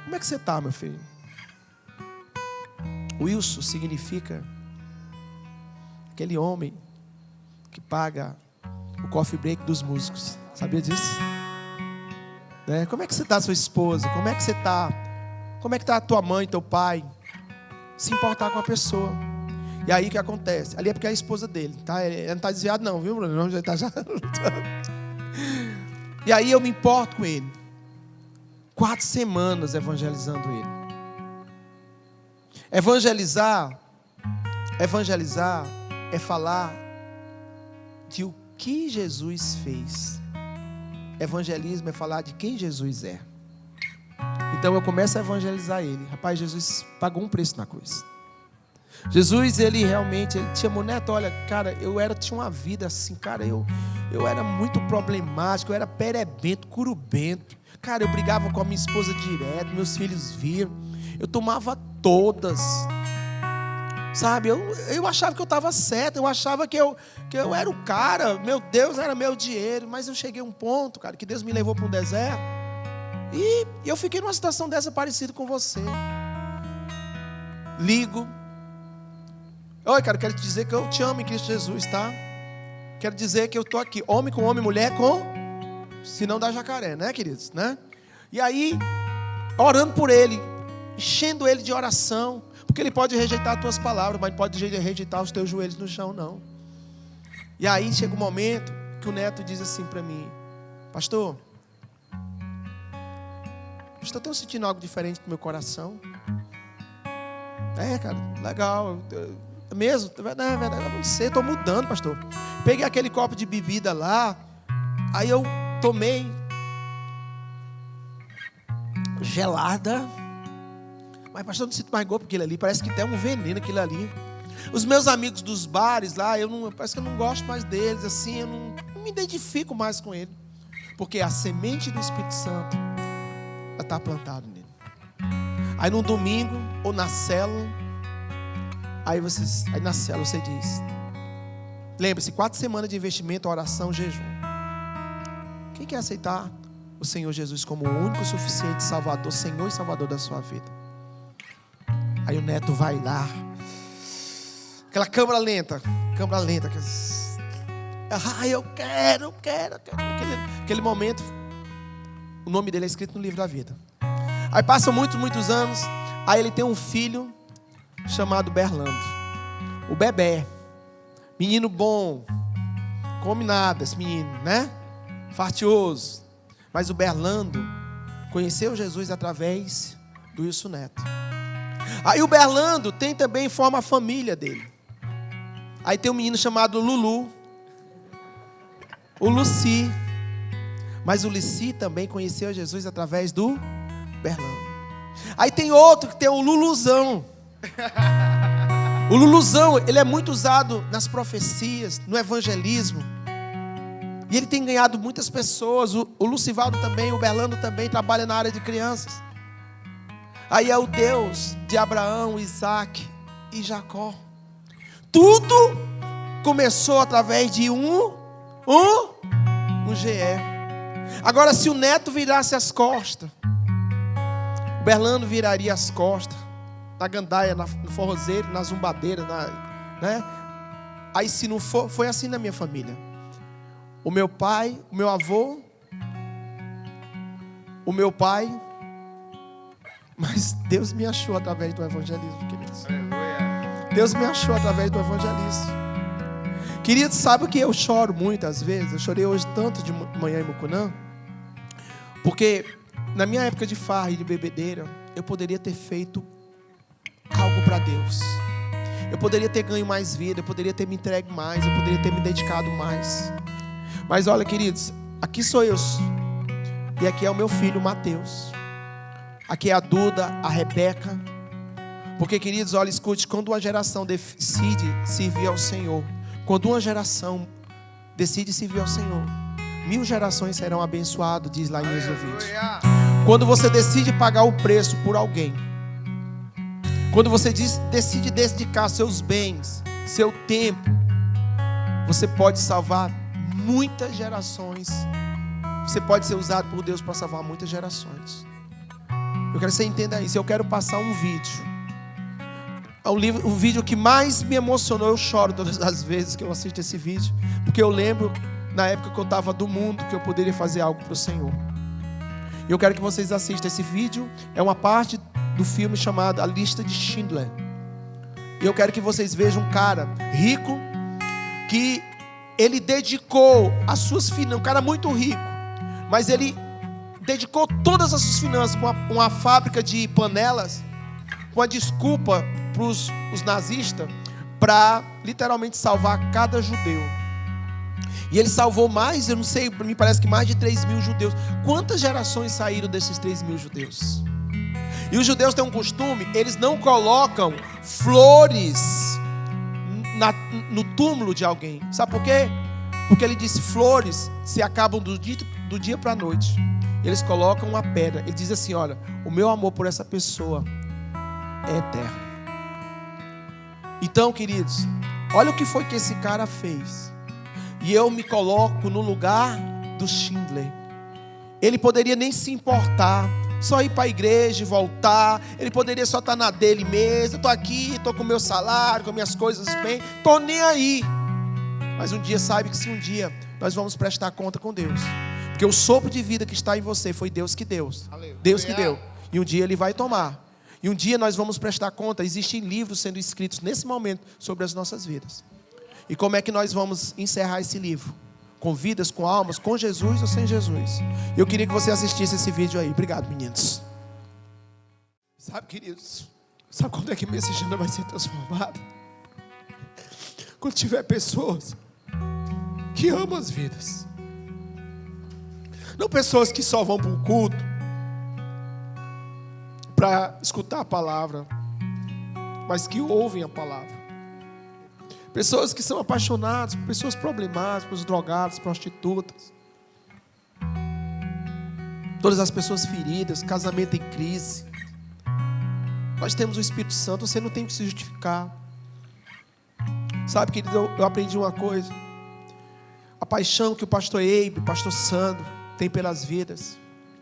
como é que você está, meu filho? Wilson significa aquele homem que paga o coffee break dos músicos. Sabia disso? Né? Como é que você está, sua esposa? Como é que você está? Como é que está a tua mãe, teu pai? Se importar com a pessoa. E aí o que acontece? Ali é porque é a esposa dele, tá? Ele não está desviado não, viu, Bruno? Não, já está já. E aí eu me importo com ele. 4 semanas evangelizando ele. Evangelizar é falar de o que Jesus fez. Evangelismo é falar de quem Jesus é. Então eu começo a evangelizar ele. Rapaz, Jesus pagou um preço na cruz. Jesus, ele realmente, ele te amou, neto, olha, cara, tinha uma vida assim, cara, eu eu era muito problemático, eu era perebento, curubento. Cara, eu brigava com a minha esposa direto, meus filhos viam. Eu tomava todas. Sabe, eu achava que eu estava certo, eu achava que eu era o cara, meu Deus era meu dinheiro. Mas eu cheguei a um ponto, cara, que Deus me levou para um deserto. E eu fiquei numa situação dessa parecida com você. Ligo. Oi, cara, quero te dizer que eu te amo em Cristo Jesus, tá? Quero dizer que eu estou aqui, homem com homem, mulher com... Se não dá jacaré, né, queridos? Né? E aí, orando por ele, enchendo ele de oração. Porque ele pode rejeitar as tuas palavras, mas não pode rejeitar os teus joelhos no chão, não. E aí chega um momento que o neto diz assim para mim: pastor, eu estou sentindo algo diferente no meu coração. É, cara, legal. É mesmo? É verdade, eu não sei, estou mudando, pastor. Peguei aquele copo de bebida lá, aí eu tomei gelada. Mas pastor, não sinto mais gosto por aquilo ali. Parece que tem um veneno aquilo ali. Os meus amigos dos bares lá, parece que eu não gosto mais deles. Assim, eu não me identifico mais com ele. Porque a semente do Espírito Santo está plantada nele. Aí num domingo, ou na célula, aí na célula você diz: lembre-se, 4 semanas de investimento, oração, jejum. Quem quer aceitar o Senhor Jesus como o único, suficiente Salvador, Senhor e Salvador da sua vida? Aí o neto vai lá, aquela câmera lenta. Eu quero. Aquele momento, o nome dele é escrito no livro da vida. Aí passam muitos anos, aí ele tem um filho chamado Berlando. O Bebé, menino bom, come nada esse menino, né? Fartioso. Mas o Berlando conheceu Jesus através do Wilson Neto. Aí o Berlando também forma a família dele. Aí tem um menino chamado Lulu, o Luci. Mas o Luci também conheceu Jesus através do Berlando. Aí tem outro que tem o Luluzão. O Luluzão, ele é muito usado nas profecias, no evangelismo. E ele tem ganhado muitas pessoas. O Lucivaldo também, o Berlando também trabalha na área de crianças. Aí é o Deus de Abraão, Isaac e Jacó. Tudo começou através de um GE. Agora, se o neto virasse as costas, o Berlando viraria as costas, na gandaia, no forrozeiro, na zumbadeira, né? Aí se não for, foi assim na minha família. O meu pai, o meu avô, mas Deus me achou através do evangelismo, queridos. Deus me achou através do evangelismo. Queridos, sabe o que eu choro muitas vezes? Eu chorei hoje tanto de manhã em Mucunã, porque na minha época de farra e de bebedeira, eu poderia ter feito algo para Deus. Eu poderia ter ganho mais vida, eu poderia ter me entregue mais, eu poderia ter me dedicado mais. Mas olha, queridos, aqui sou eu. E aqui é o meu filho, Mateus. Aqui é a Duda, a Rebeca. Porque, queridos, olha, escute, quando uma geração decide servir ao Senhor, quando uma geração decide servir ao Senhor, 1000 gerações serão abençoadas, diz lá em Êxodo 20. Quando você decide pagar o preço por alguém, quando você decide dedicar seus bens, seu tempo, você pode salvar muitas gerações. Você pode ser usado por Deus para salvar muitas gerações. Eu quero que você entenda isso. Eu quero passar um vídeo. É o vídeo que mais me emocionou. Eu choro todas as vezes que eu assisto esse vídeo, porque eu lembro na época que eu estava do mundo, que eu poderia fazer algo para o Senhor. E eu quero que vocês assistam esse vídeo. É uma parte do filme chamado A Lista de Schindler. E eu quero que vocês vejam um cara rico, que ele dedicou as suas finanças, um cara muito rico, mas ele dedicou todas as suas finanças com uma fábrica de panelas, com a desculpa para os nazistas, para literalmente salvar cada judeu. E ele salvou mais, eu não sei, me parece que mais de 3.000 judeus. Quantas gerações saíram desses 3.000 judeus? E os judeus têm um costume, eles não colocam flores no túmulo de alguém. Sabe por quê? Porque ele disse: flores se acabam do dia para a noite. Eles colocam uma pedra. Ele diz assim: olha, o meu amor por essa pessoa é eterno. Então, queridos, olha o que foi que esse cara fez. E eu me coloco no lugar do Schindler. Ele poderia nem se importar, só ir para a igreja e voltar. Ele poderia só estar na dele mesmo. Estou aqui, estou com o meu salário, com minhas coisas bem, estou nem aí. Mas um dia, sabe que se um dia nós vamos prestar conta com Deus, porque o sopro de vida que está em você foi Deus que deu. Deus que deu. E um dia Ele vai tomar. E um dia nós vamos prestar conta. Existem livros sendo escritos nesse momento sobre as nossas vidas. E como é que nós vamos encerrar esse livro? Com vidas, com almas, com Jesus ou sem Jesus? Eu queria que você assistisse esse vídeo aí. Obrigado, meninos. Sabe, queridos, sabe quando é que Messejana vai ser transformada? Quando tiver pessoas que amam as vidas. Não pessoas que só vão para um culto para escutar a palavra, mas que ouvem a palavra. Pessoas que são apaixonadas por pessoas problemáticas, por drogados, prostitutas. Todas as pessoas feridas, casamento em crise. Nós temos o Espírito Santo, você não tem que se justificar. Sabe, querido, eu aprendi uma coisa. A paixão que o pastor Eibe, pastor Sandro tem pelas vidas.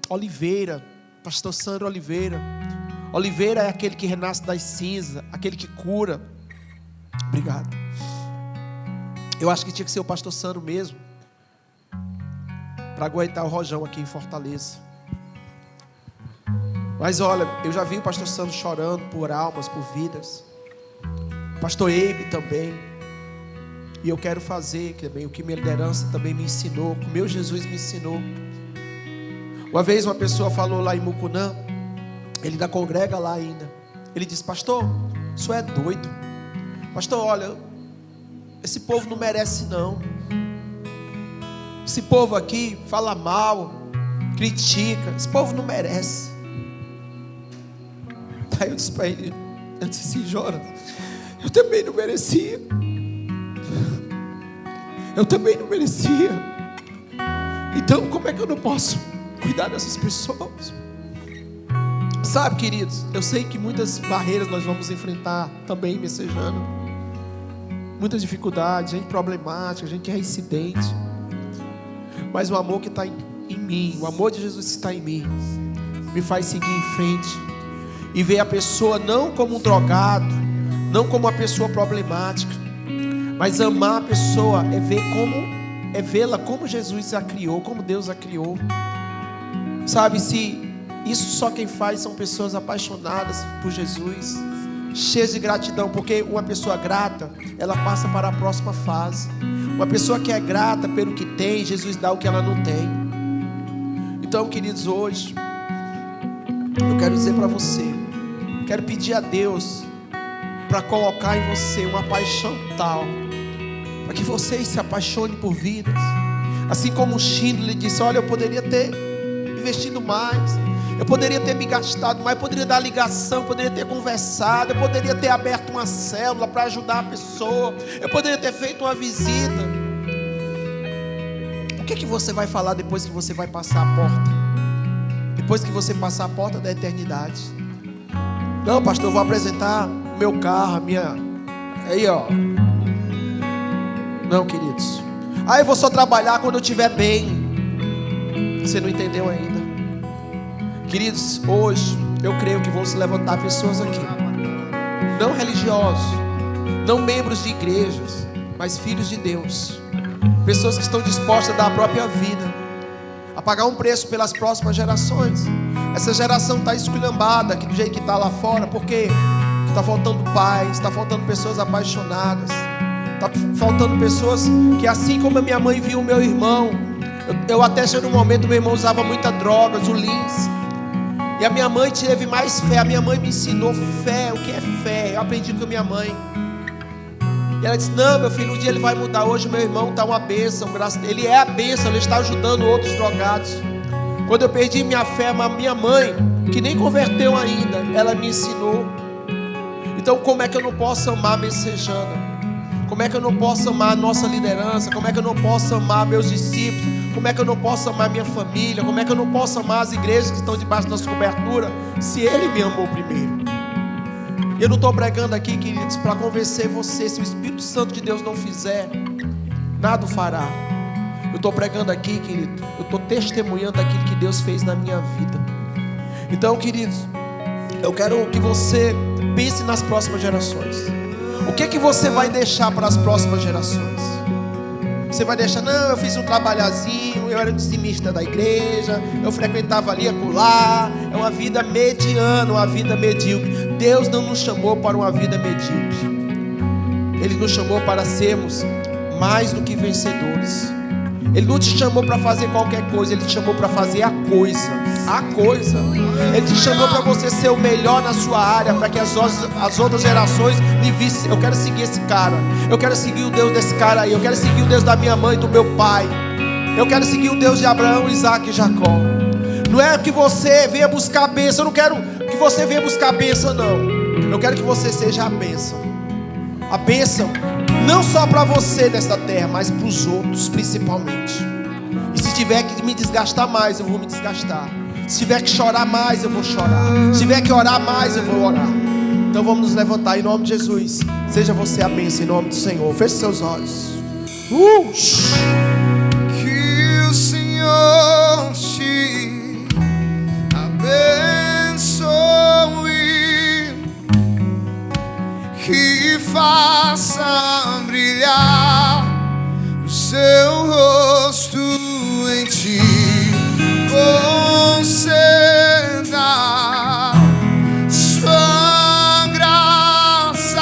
Oliveira, pastor Sandro Oliveira. Oliveira é aquele que renasce das cinzas, aquele que cura. Obrigado. Eu acho que tinha que ser o pastor Sandro mesmo, para aguentar o rojão aqui em Fortaleza. Mas olha, eu já vi o pastor Sandro chorando por almas, por vidas. Pastor Eibe também. E eu quero fazer também o que minha liderança também me ensinou, o que meu Jesus me ensinou. Uma vez uma pessoa falou lá em Mucunã, ele ainda congrega lá ainda. Ele disse: pastor, o senhor é doido. Pastor, olha, esse povo não merece não. Esse povo aqui fala mal, critica. Esse povo não merece. Aí eu disse para ele, eu disse assim: Jonas, eu também não merecia. Eu também não merecia. Então como é que eu não posso cuidar dessas pessoas? Sabe, queridos, eu sei que muitas barreiras nós vamos enfrentar também, Messejana. Muitas dificuldades, gente problemática, gente reincidente. Mas o amor que está em mim, o amor de Jesus que está em mim, me faz seguir em frente e ver a pessoa não como um drogado, não como uma pessoa problemática, mas amar a pessoa é vê-la como Jesus a criou, como Deus a criou. Sabe, se isso só quem faz são pessoas apaixonadas por Jesus, cheias de gratidão, porque uma pessoa grata, ela passa para a próxima fase. Uma pessoa que é grata pelo que tem, Jesus dá o que ela não tem. Então, queridos, hoje eu quero dizer para você, quero pedir a Deus para colocar em você uma paixão tal, para que vocês se apaixonem por vidas. Assim como o Schindler disse: olha, eu poderia ter investido mais, eu poderia ter me gastado mais, eu poderia dar ligação, eu poderia ter conversado, eu poderia ter aberto uma célula para ajudar a pessoa, eu poderia ter feito uma visita. O que você vai falar depois que você vai passar a porta? Depois que você passar a porta da eternidade? Não, pastor, eu vou apresentar o meu carro, a minha... Aí, ó. Não, queridos. Ah, eu vou só trabalhar quando eu estiver bem. Você não entendeu ainda. Queridos, hoje eu creio que vão se levantar pessoas aqui, não religiosos, não membros de igrejas, mas filhos de Deus. Pessoas que estão dispostas a dar a própria vida, a pagar um preço pelas próximas gerações. Essa geração está esculhambada, do jeito que está lá fora, porque está faltando pais, está faltando pessoas apaixonadas, está faltando pessoas que, assim como a minha mãe viu o meu irmão, eu até chegou um momento, meu irmão usava muita droga, o Lins, e a minha mãe teve mais fé. A minha mãe me ensinou fé, o que é fé. Eu aprendi com a minha mãe. E ela disse: não, meu filho, um dia ele vai mudar. Hoje meu irmão está uma bênção, ele é a bênção, ele está ajudando outros drogados. Quando eu perdi minha fé, a minha mãe, que nem converteu ainda, ela me ensinou. Então como é que eu não posso amar Messejana? Como é que eu não posso amar a nossa liderança? Como é que eu não posso amar meus discípulos? Como é que eu não posso amar minha família? Como é que eu não posso amar as igrejas que estão debaixo da nossa cobertura, se Ele me amou primeiro? Eu não estou pregando aqui, queridos, para convencer você. Se o Espírito Santo de Deus não fizer, nada o fará. Eu estou pregando aqui, querido, eu estou testemunhando aquilo que Deus fez na minha vida. Então, queridos, eu quero que você pense nas próximas gerações. O que é que você vai deixar para as próximas gerações? Você vai deixar, não, eu fiz um trabalhazinho, eu era dizimista da igreja, eu frequentava ali, acolá. É uma vida mediana, uma vida medíocre. Deus não nos chamou para uma vida medíocre. Ele nos chamou para sermos mais do que vencedores. Ele não te chamou para fazer qualquer coisa, Ele te chamou para fazer a coisa. A coisa. Ele te chamou para você ser o melhor na sua área, para que as outras gerações me vissem. Eu quero seguir esse cara. Eu quero seguir o Deus desse cara aí. Eu quero seguir o Deus da minha mãe e do meu pai. Eu quero seguir o Deus de Abraão, Isaac e Jacó. Não é que você venha buscar a bênção. Eu não quero que você venha buscar a bênção, não. Eu quero que você seja a bênção. A bênção não só para você nesta terra, mas para os outros principalmente. E se tiver que me desgastar mais, eu vou me desgastar. Se tiver que chorar mais, eu vou chorar. Se tiver que orar mais, eu vou orar. Então vamos nos levantar em nome de Jesus. Seja você a bênção em nome do Senhor. Feche seus olhos. Que o Senhor te abençoe, que faça brilhar o seu rosto em ti, conceda sua graça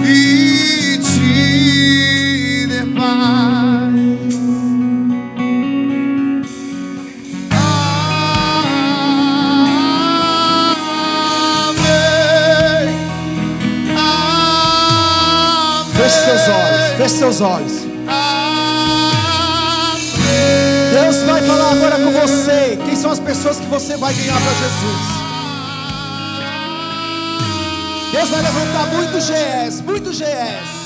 e te dê paz. Feche seus olhos. Deus vai falar agora com você. Quem são as pessoas que você vai ganhar para Jesus? Deus vai levantar muito GS, muito GS.